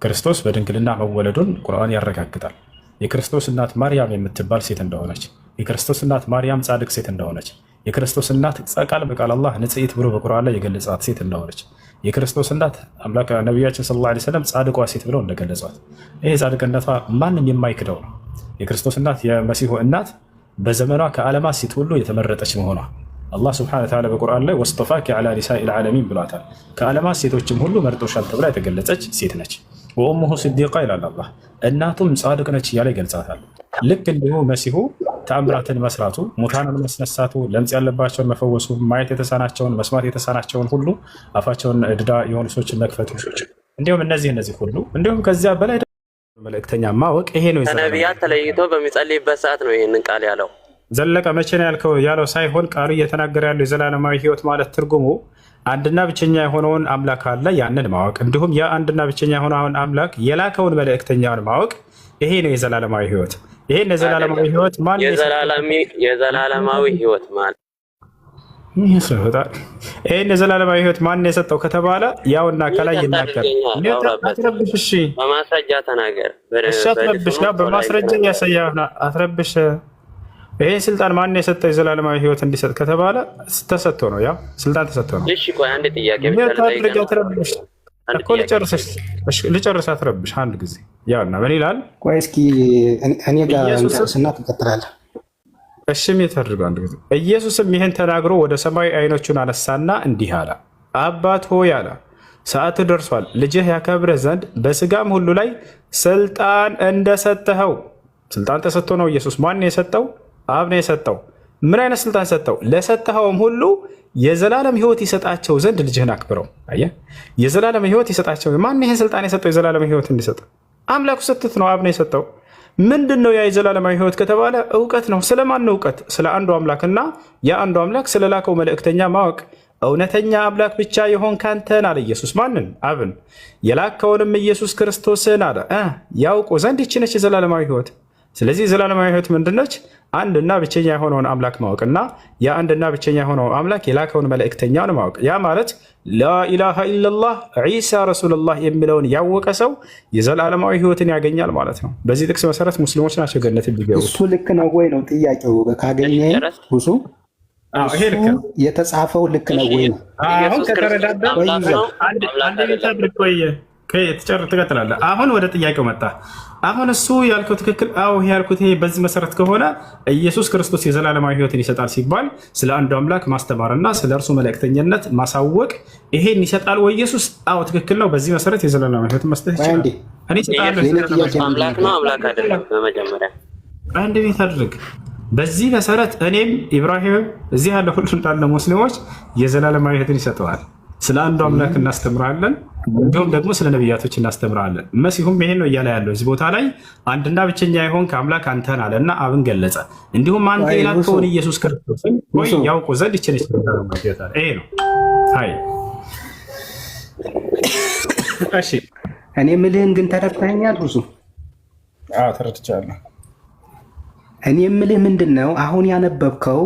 ክርስቶስ በድንግልና መወለዱን ቁርአን ያረጋግጣል። የክርስቶስ እናት ማርያም የምትባል ሴት እንደሆነች፣ የክርስቶስ እናት ማርያም ጻድቅ ሴት እንደሆነች፣ የክርስቶስ እናት ቃል በቃል አላህ ንጽሕት ብሎ በቁርአን ላይ የገለጻት ሴት እንደሆነች፣ የክርስቶስ እናት አምላክ ነቢያችን ሰለላሁ ዐለይሂ ወሰለም ጻድቋ ሴት ብለው እንደገለጿት፣ ይሄ ጻድቅነቷ ማንም የማይክደው ነው። የክርስቶስ እናት የመሲሁ እናት በዘመኗ ከዓለማት ሴት ሁሉ የተመረጠች መሆኗ አላህ ስብሐነሁ ወተዓላ በቁርአን ላይ ወስጠፋኪ ዐላ ኒሳኢል ዓለሚን ብሏታል። ከዓለማት ሴቶችም ሁሉ መርጦሻል ተብላ የተገለጸች ሴት ነች። ወኡሙሁ ሲዲቃ ይላል አላህ፣ እናቱም ጻድቅ ነች እያለ ይገልጻታል። ልክ እንዲሁ መሲሁ ተአምራትን መስራቱ፣ ሙታንን ማስነሳቱ፣ ለምጽ ያለባቸውን መፈወሱ፣ ማየት የተሳናቸውን መስማት የተሳናቸውን ሁሉ አፋቸውን ድዳ የሆኑ ሰዎችን መክፈቱ፣ እንዲሁም እነዚህ ሁሉ እንዲሁም ከዚያ በላይ መልእክተኛ ማወቅ ይሄ ነው። ከነቢያት ተለይቶ በሚጸልይበት ሰዓት ነው ይህንን ቃል ያለው። ዘለቀ መቼ ነው ያለው ሳይሆን ቃሉ እየተናገረ ያለው የዘላለማዊ ሕይወት ማለት ትርጉሙ አንድና ብቸኛ የሆነውን አምላክ አለ ያንን ማወቅ፣ እንዲሁም ያ አንድና ብቸኛ የሆነውን አምላክ የላከውን መልእክተኛውን ማወቅ፣ ይሄ ነው የዘላለማዊ ሕይወት። ይሄን የዘላለማዊ ሕይወት ማን የዘላለማዊ ሕይወት ማለት ይሄን የዘላለማዊ ሕይወት ማን የሰጠው ከተባለ ያውና ከላይ ይናገር። አትረብሽ፣ እሺ፣ በማስረጃ ተናገር። እሺ፣ አትረብሽ፣ በማስረጃ ያሳያና አትረብሽ። ይሄ ስልጣን ማን የሰጠው የዘላለማዊ ሕይወት እንዲሰጥ ከተባለ ተሰጥቶ ነው። ያው ስልጣን ተሰጥቶ ነው። እሺ፣ ቆይ አንድ ጥያቄ ልጨርስ፣ አትረብሽ። አንድ ጊዜ ያውና ምን ይላል? ቆይ እስኪ እኔ ጋር እንጨርስና ትቀጥላለህ። እሺም የተደረገው አንድ ጊዜ ኢየሱስም ይህን ተናግሮ ወደ ሰማይ አይኖቹን አነሳና እንዲህ አለ፣ አባት ሆይ አለ፣ ሰዓቱ ደርሷል፣ ልጅህ ያከብርህ ዘንድ በስጋም ሁሉ ላይ ስልጣን እንደሰጠኸው። ስልጣን ተሰጥቶ ነው ኢየሱስ። ማን የሰጠው? አብ ነው የሰጠው። ምን አይነት ስልጣን ሰጠው? ለሰጠኸውም ሁሉ የዘላለም ሕይወት ይሰጣቸው ዘንድ ልጅህን አክብረው። አየህ፣ የዘላለም ሕይወት ይሰጣቸው። ማን ይህን ስልጣን የሰጠው የዘላለም ሕይወት እንዲሰጥ? አምላኩ ስትት ነው። አብ ነው የሰጠው። ምንድን ነው ያ የዘላለማዊ ሕይወት ከተባለ እውቀት ነው። ስለማን ነው እውቀት? ስለ አንዱ አምላክና የአንዱ አምላክ ስለላከው መልእክተኛ ማወቅ። እውነተኛ አምላክ ብቻ የሆን ካንተን አለ ኢየሱስ። ማንን? አብን። የላከውንም ኢየሱስ ክርስቶስን አለ ያውቁ ዘንድ ይችነች የዘላለማዊ ሕይወት። ስለዚህ የዘላለማዊ ሕይወት ምንድነች? አንድና ብቸኛ የሆነውን አምላክ ማወቅና የአንድና ብቸኛ የሆነው አምላክ የላከውን መልእክተኛውን ማወቅ። ያ ማለት ላኢላሃ ኢለላህ ዒሳ ረሱሉላህ የሚለውን ያወቀ ሰው የዘላለማዊ ሕይወትን ያገኛል ማለት ነው። በዚህ ጥቅስ መሰረት ሙስሊሞች ናቸው ገነት ቢገቡ። እሱ ልክ ነው ወይ ነው ጥያቄው? ካገኘኝ ብዙ የተጻፈው ልክ ነው ወይ ነው? አሁን ከተረዳዳ ትቀጥላለህ። አሁን ወደ ጥያቄው መጣ። አሁን እሱ ያልከው ትክክል። አዎ ያልኩት ይሄ በዚህ መሰረት ከሆነ ኢየሱስ ክርስቶስ የዘላለማዊ ሕይወትን ይሰጣል ሲባል ስለ አንዱ አምላክ ማስተማርና ስለ እርሱ መልእክተኝነት ማሳወቅ ይሄን ይሰጣል ወይ ኢየሱስ? አዎ ትክክል ነው። በዚህ መሰረት የዘላለማዊ ሕይወት መስጠት ይችላል። አምላክ ነው አምላክ አይደለም? በመጀመሪያ አንድ ቤት አድርግ። በዚህ መሰረት እኔም ኢብራሂምም እዚህ ያለ ሁሉ እንዳለ ሙስሊሞች የዘላለማዊ ሕይወትን ይሰጠዋል። ስለ አንዱ አምላክ እናስተምራለን፣ እንዲሁም ደግሞ ስለ ነቢያቶች እናስተምራለን። መሲሁም ይሄን ነው እያለ ያለው እዚህ ቦታ ላይ አንድና ብቸኛ የሆን ከአምላክ አንተን አለና አብን ገለጸ። እንዲሁም አንተ የላከውን ኢየሱስ ክርስቶስን ወይ ያውቁ ዘንድ ይችላል። ይሄ ነው። አይ እሺ፣ እኔ የምልህን ግን ተረድተኸኛል? ብዙ ተረድቻለሁ። እኔ የምልህ ምንድን ነው አሁን ያነበብከው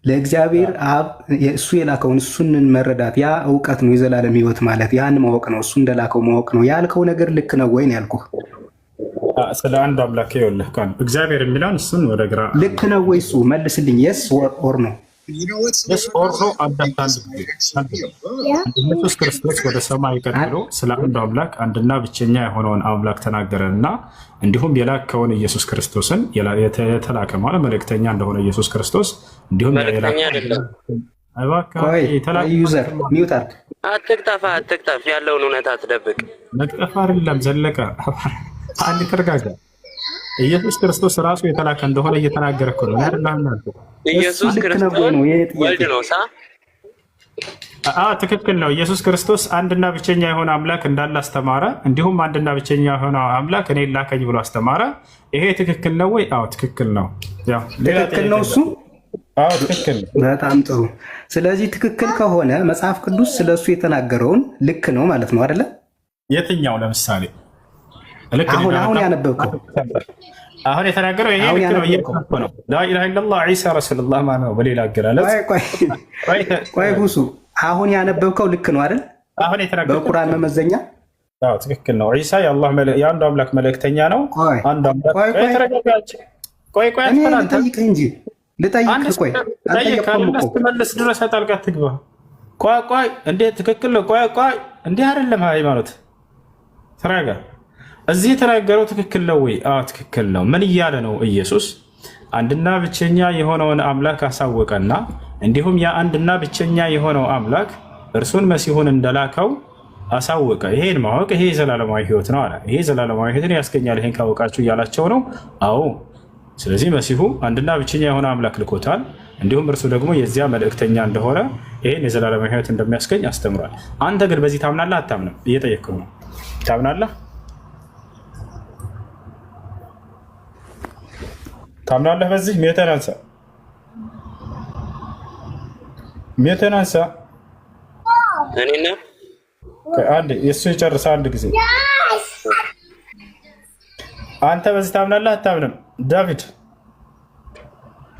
ለእግዚአብሔር አብ እሱ የላከውን እሱን መረዳት ያ እውቀት ነው። የዘላለም ሕይወት ማለት ያን ማወቅ ነው። እሱ እንደላከው ማወቅ ነው። ያልከው ነገር ልክ ነው ወይ ነው ያልኩህ። ስለ አንዱ አምላክ ይኸውልህ እግዚአብሔር የሚለውን እሱን ወደ ግራ ልክ ነው ወይ? እሱ መልስልኝ። የስ ኦር ነው? ኢየሱስ ክርስቶስ ወደ ሰማይ ቀጥሎ ስለ አንዱ አምላክ አንድና ብቸኛ የሆነውን አምላክ ተናገረን እና እንዲሁም የላከውን ኢየሱስ ክርስቶስን የተላከ ማለት መልእክተኛ እንደሆነ ኢየሱስ ክርስቶስ እንዲሁም አትቅጠፍ፣ ያለውን እውነት አትደብቅ። መቅጠፍ አይደለም ዘለቀ፣ አንድ ተረጋጋ። ኢየሱስ ክርስቶስ ራሱ የተላከ እንደሆነ እየተናገረ እኮ ነው። ኢየሱስ ክርስቶስ ወልድ ነው። ትክክል ነው። ኢየሱስ ክርስቶስ አንድና ብቸኛ የሆነ አምላክ እንዳለ አስተማረ። እንዲሁም አንድና ብቸኛ የሆነ አምላክ እኔ ላከኝ ብሎ አስተማረ። ይሄ ትክክል ነው ወይ? አዎ ትክክል ነው። ትክክል ነው እሱ። ትክክል። በጣም ጥሩ። ስለዚህ ትክክል ከሆነ መጽሐፍ ቅዱስ ስለሱ የተናገረውን ልክ ነው ማለት ነው አይደለ? የትኛው? ለምሳሌ አሁን ያነበብከው አሁን የተናገረው ይሄ ልክ ነው እያልኩ ነው። ላኢላሃ ኢለላህ ዒሳ ረሱሉላህ ማለት ነው። በሌላ አገላለጽ ቆይ ሁሱ አሁን ያነበብከው ልክ ነው አይደል? አሁን የተናገረው በቁርአን መመዘኛ አዎ ትክክል ነው። ዒሳ የአንዱ አምላክ መልእክተኛ ነው። አንዱ አምላክ ተረጋጋች። ቆይ እኔ ልጠይቅህ እንጂ ልጠይቅህ። ቆይ ስትመልስ ድረስ ጣልቃ ትግባ። ቆይ እንዴት ትክክል ነው? ቆይ እንዲህ አይደለም ሃይማኖት። ተረጋጋ። እዚህ የተናገረው ትክክል ነው ወይ? አዎ ትክክል ነው። ምን እያለ ነው ኢየሱስ? አንድና ብቸኛ የሆነውን አምላክ አሳወቀና እንዲሁም ያ አንድና ብቸኛ የሆነው አምላክ እርሱን መሲሁን እንደላከው አሳወቀ። ይሄን ማወቅ ይሄ ዘላለማዊ ህይወት ነው አለ። ይሄ ዘላለማዊ ህይወትን ያስገኛል ይሄን ካወቃችሁ እያላቸው ነው። አዎ ስለዚህ መሲሁ አንድና ብቸኛ የሆነ አምላክ ልኮታል፣ እንዲሁም እርሱ ደግሞ የዚያ መልእክተኛ እንደሆነ ይሄን የዘላለማዊ ህይወት እንደሚያስገኝ አስተምሯል። አንተ ግን በዚህ ታምናለህ አታምንም? እየጠየቅኩ ነው። ታምናለህ? ታምናለህ? በዚህ ሜተን አንሳ፣ ሜተን አንሳ። እኔና አንድ የእሱ ይጨርሳ አንድ ጊዜ። አንተ በዚህ ታምናለህ አታምንም? ዳቪድ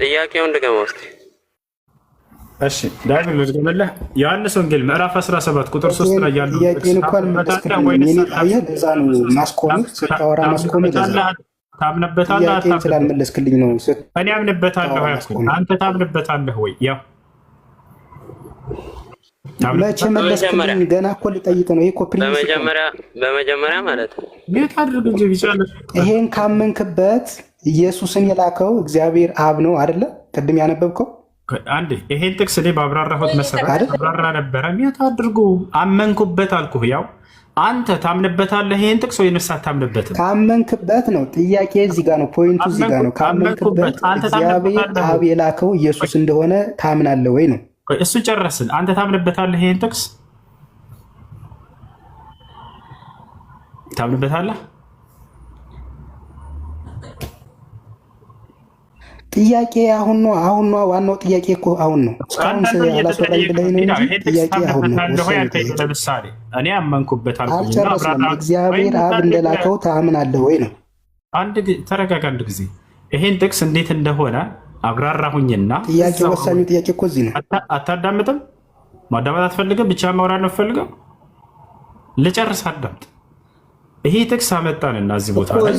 ጥያቄውን ድገመው እስኪ። እሺ ዳቪድ ልድገምልህ። ዮሐንስ ወንጌል ምዕራፍ 17 ቁጥር 3 ላይ ያለው ጥያቄን እንኳን ታምነበታለህ ስላልመለስክልኝ ነው። እኔ አምንበታለሁ ያልኩህ አንተ ታምንበታለህ ወይ? ያው መቼ መለስክልኝ? ገና እኮ ልጠይቅ ነው። በመጀመሪያ ማለት ነው ይሄን ካመንክበት ኢየሱስን የላከው እግዚአብሔር አብ ነው አይደለ? ቅድም ያነበብከው አንዴ ይሄን ጥቅስ እኔ ባብራራሁት መሰረት አብራራ ነበረ። ሜት አድርጉ አመንኩበት አልኩህ። ያው አንተ ታምንበታለህ ይሄን ጥቅስ ወይንስ አታምንበትም? ካመንክበት ነው። ጥያቄ እዚህ ጋር ነው። ፖይንቱ እዚህ ጋር ነው። ካመንክበት እግዚአብሔር አብ የላከው ኢየሱስ እንደሆነ ታምናለህ ወይ ነው። እሱ ጨረስን። አንተ ታምንበታለህ ይሄን ጥቅስ ታምንበታለህ? ጥያቄ አሁን ነው ዋናው ጥያቄ እኮ አሁን ነው። እስካሁን አላስወራኝ ብለህ ነው እንጂ ጥያቄ አሁን ነው። ለምሳሌ እኔ አመንኩበት አልኩኝ። እግዚአብሔር አብ እንደላከው ታምናለህ ወይ ነው። ተረጋጋ አንድ ጊዜ። ይሄን ጥቅስ እንዴት እንደሆነ አብራራሁኝና ጥያቄ ወሳኙ ጥያቄ እኮ እዚህ ነው። አታዳምጥም? ማዳመጥ አትፈልግም? ብቻ ማውራት ነው ፈልገው። ልጨርስ፣ አዳምጥ። ይሄ ጥቅስ አመጣንና እዚህ ቦታ ላይ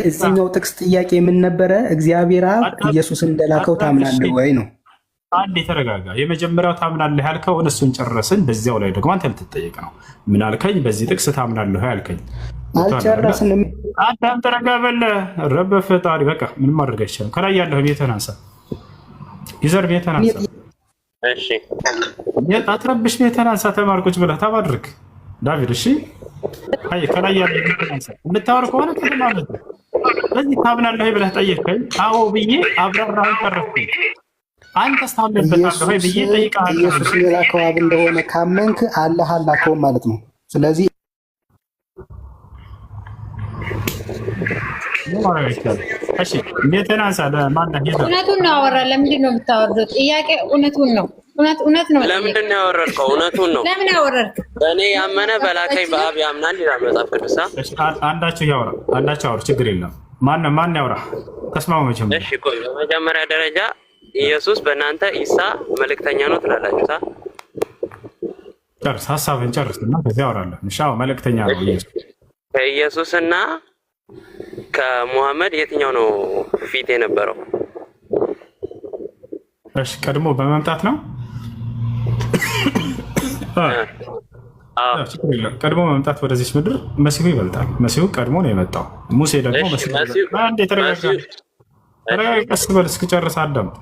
እዚህኛው ጥቅስ ጥያቄ ምን ነበረ? እግዚአብሔር አብ ኢየሱስ እንደላከው ታምናለህ ወይ ነው። አንድ የተረጋጋ። የመጀመሪያው ታምናለህ ያልከውን እሱን ጨረስን። በዚያው ላይ ደግሞ አንተ ልትጠየቅ ነው። ምን አልከኝ? በዚህ ጥቅስ ታምናለህ ያልከኝ አልጨረስንም። አዳም ተረጋ በለ ረበ ፈጣሪ። በቃ ምንም ማድረግ አይቻልም። ከላይ ያለው ቤተን አንሳ፣ ይዘር ቤተን አንሳ። እሺ አትረብሽ፣ ቤተን አንሳ። ተማርቆች ብለህ ታባድርክ ዳቪድ። እሺ ከላይ ያለው ቤተን አንሳ። የምታወር ከሆነ ማለት ነው። በዚህ ታምናለህ ብለህ ጠየቅከኝ። አዎ ብዬ አብራራሁ፣ ጨረስኩኝ። አንተስ ታምንበታለህ ወይ ብዬ ጠይቀሃል። ኢየሱስ የላከው አብ እንደሆነ ካመንክ አላህ አላከው ማለት ነው። ስለዚህ እውነቱን ነው አወራ። ለምንድን ነው የምታወርደው? ጥያቄ እውነቱን ነው። እውነት ነው። ለምንድን ነው ያወረድከው? እውነቱን ነው። ለምን አወረድክ? በእኔ ያመነ በላከኝ በአብ ያምናል ይላል መጽሐፍ ቅዱስ። አንዳቸው ያውራ፣ አንዳቸው አውሩ፣ ችግር የለም። ማን ያውራ? ተስማሙ መቼም። እሺ ቆይ፣ በመጀመሪያ ደረጃ ኢየሱስ በእናንተ ኢሳ መልእክተኛ ነው ትላላችሁ። ጨርስ፣ ሀሳብህን ጨርስና ከዚያ አወራለሁ። እሺ መልእክተኛ ነው ኢየሱስ። ከኢየሱስና ከሙሐመድ የትኛው ነው ፊት የነበረው? እሺ ቀድሞ በመምጣት ነው። ቀድሞ መምጣት ወደዚች ምድር መሲሁ ይበልጣል። መሲሁ ቀድሞ ነው የመጣው። ሙሴ ደግሞ ቀስ በል እስክጨርስ አዳምጥ።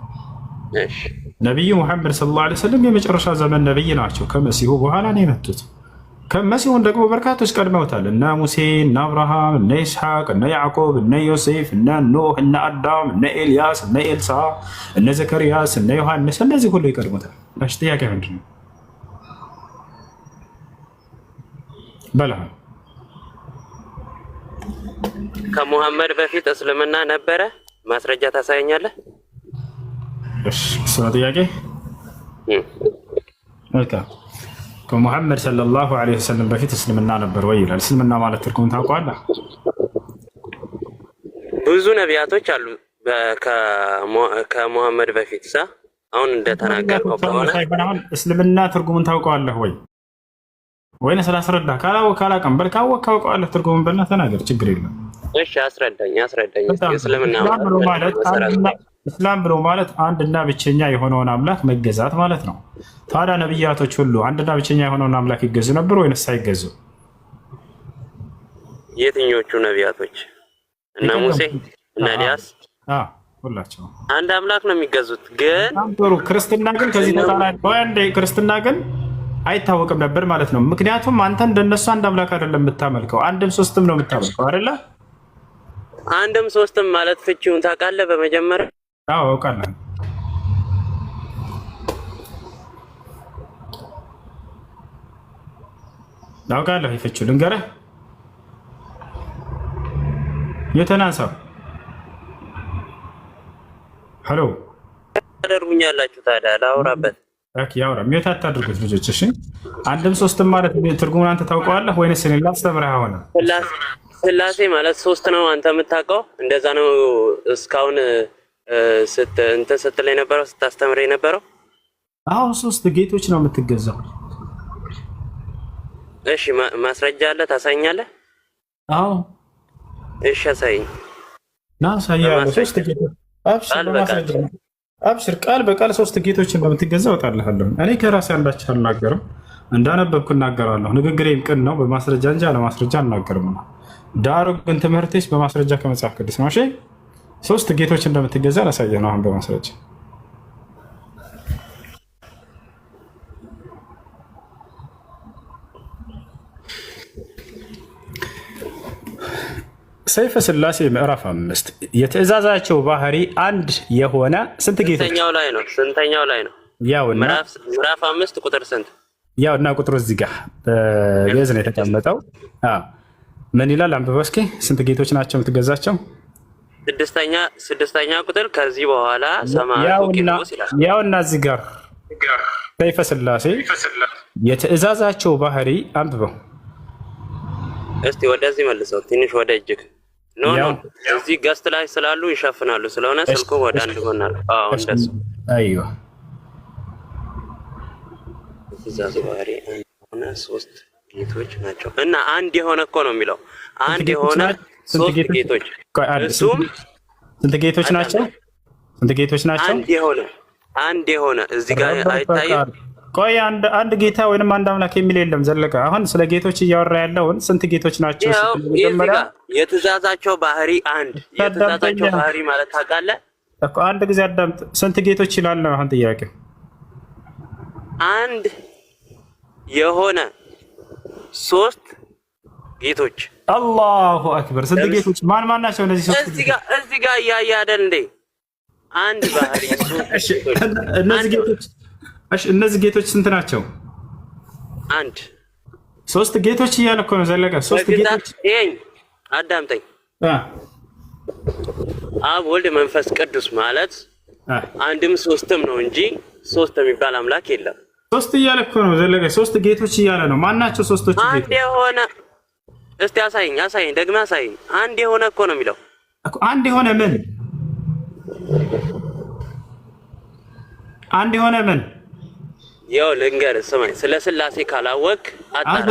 ነቢዩ ሙሐመድ ሰለላሁ ዐለይሂ ወሰለም የመጨረሻ ዘመን ነቢይ ናቸው። ከመሲሁ በኋላ ነው የመጡት። ከመሲሁን ደግሞ በርካቶች ቀድመውታል። እነ ሙሴ፣ እነ አብርሃም፣ እነ ይስሐቅ፣ እነ ያዕቆብ፣ እነ ዮሴፍ፣ እነ ኖህ፣ እነ አዳም፣ እነ ኤልያስ፣ እነ ኤልሳ፣ እነ ዘከርያስ፣ እነ ዮሐንስ፣ እነዚህ ሁሉ ይቀድሙታል። እሺ ጥያቄ ምንድን ነው? በላ ከሙሐመድ በፊት እስልምና ነበረ? ማስረጃ ታሳየኛለህ? እሺ እሱ ነው ጥያቄ። ከሙሐመድ ሰለላሁ ዐለይሂ ወሰለም በፊት እስልምና ነበር ወይ ይላል። እስልምና ማለት ትርጉም ታውቀዋለህ? ብዙ ነቢያቶች አሉ ከሙሐመድ በፊት አሁን እንደተናገርከው ከሆነ እስልምና ትርጉሙን ታውቀዋለህ ወይ? ወይኔ ስላስረዳ ካላቀም በል ካወቅከው አውቀዋለሁ ትርጉሙን በልና ተናገር፣ ችግር የለም። እሺ አስረዳኝ። እስላም ብሎ ማለት አንድና ብቸኛ የሆነውን አምላክ መገዛት ማለት ነው። ታዲያ ነብያቶች ሁሉ አንድና ብቸኛ የሆነውን አምላክ ይገዙ ነበር ወይንስ አይገዙ? የትኞቹ ነቢያቶች? እነ ሙሴ እነ ኤልያስ ሁላቸው አንድ አምላክ ነው የሚገዙት። ግን ጥሩ ክርስትና ግን ከዚህ ክርስትና ግን አይታወቅም ነበር ማለት ነው። ምክንያቱም አንተ እንደነሱ አንድ አምላክ አይደለም የምታመልከው፣ አንድም ሶስትም ነው የምታመልከው አይደለ? አንድም ሶስትም ማለት ፍቺውን ታውቃለህ? በመጀመሪያ አውቃለሁ። ፍቺው ልንገርህ። የተናንሳው ሄሎ ታደርጉኛላችሁ። ታዲያ ላውራበት ያውራ ሚውት አታድርጉት ልጆች። እሺ አንድም ሶስትም ማለት ትርጉሙን አንተ ታውቀዋለህ ወይንስ እኔ ላስተምርህ? ሆነ ስላሴ ማለት ሶስት ነው አንተ የምታውቀው? እንደዛ ነው እስካሁን ስትል የነበረው ስታስተምር የነበረው? አዎ ሶስት ጌቶች ነው የምትገዛው። እሺ ማስረጃ አለ ታሳኛለህ? አዎ እሺ አሳይኝ። ሳያለሁ ሶስት ጌቶች አብሽር ቃል በቃል ሶስት ጌቶች እንደምትገዛ እወጣልሃለሁ። እኔ ከራሴ አንዳች አልናገርም፣ እንዳነበብኩ እናገራለሁ። ንግግሬም ቅን ነው፣ በማስረጃ እንጂ አለማስረጃ አልናገርም ነው። ዳሩ ግን ትምህርቴስ በማስረጃ ከመጽሐፍ ቅዱስ ነው። ሶስት ጌቶች እንደምትገዛ ላሳየህ ነው አሁን በማስረጃ። ሰይፈ ስላሴ ምዕራፍ 5 የትእዛዛቸው ባህሪ አንድ የሆነ ስንት ጌቶች? ስንተኛው ላይ ነው? ያውና ምዕራፍ 5 ቁጥር ስንት? ያውና ቁጥሩ እዚህ ጋር በግዕዝ ነው የተቀመጠው። ምን ይላል? አንብበው እስኪ። ስንት ጌቶች ናቸው የምትገዛቸው? ስድስተኛ ቁጥር ከዚህ በኋላ ሰማያዊ ጌቶች ይላል። ያውና እዚህ ጋር ሰይፈ ስላሴ የትእዛዛቸው ባህሪ አንብበው እስቲ። ወደዚህ መልሰው ትንሽ ወደ እጅግ ኖ እዚህ ገስት ላይ ስላሉ ይሸፍናሉ ስለሆነ ስልኩ ወደ አንድ ሆናል። እንደሱ አይዮ ትእዛዙ ባህሪ ሆነ ሶስት ጌቶች ናቸው እና አንድ የሆነ እኮ ነው የሚለው። አንድ የሆነ ሶስት ጌቶች እሱም ስንት ጌቶች ናቸው? ስንት ጌቶች ናቸው? አንድ የሆነ እዚህ ጋር አይታይም? ቆይ አንድ ጌታ ወይንም አንድ አምላክ የሚል የለም ዘለቀ። አሁን ስለ ጌቶች እያወራ ያለውን ስንት ጌቶች ናቸው? የትእዛዛቸው ባህሪ አንድ። የትእዛዛቸው ባህሪ ማለት ታውቃለህ እኮ። አንድ ጊዜ አዳምጥ። ስንት ጌቶች ይላል ነው አሁን ጥያቄው። አንድ የሆነ ሶስት ጌቶች። አላሁ አክበር። ስንት ጌቶች? ማን ማን ናቸው እነዚህ ሶስት? እዚህ ጋር እያየህ አይደል እንዴ? አንድ ባህሪ እነዚህ ጌቶች ስንት ናቸው? አንድ። ሶስት ጌቶች እያለ እኮ ነው ዘለቀ። ሶስት ጌቶች አዳምጠኝ። አብ ወልድ መንፈስ ቅዱስ ማለት አንድም ሶስትም ነው እንጂ ሶስት የሚባል አምላክ የለም። ሶስት እያለ እኮ ነው ዘለቀ። ሶስት ጌቶች እያለ ነው። ማናቸው ሶስቶች? አንድ የሆነ እስቲ አሳይኝ፣ ደግመህ አሳይኝ። አንድ የሆነ እኮ ነው የሚለው። አንድ የሆነ ምን? አንድ የሆነ ምን? ያው ልንገርህ፣ ስማኝ። ስለ ስላሴ ካላወቅ አንድ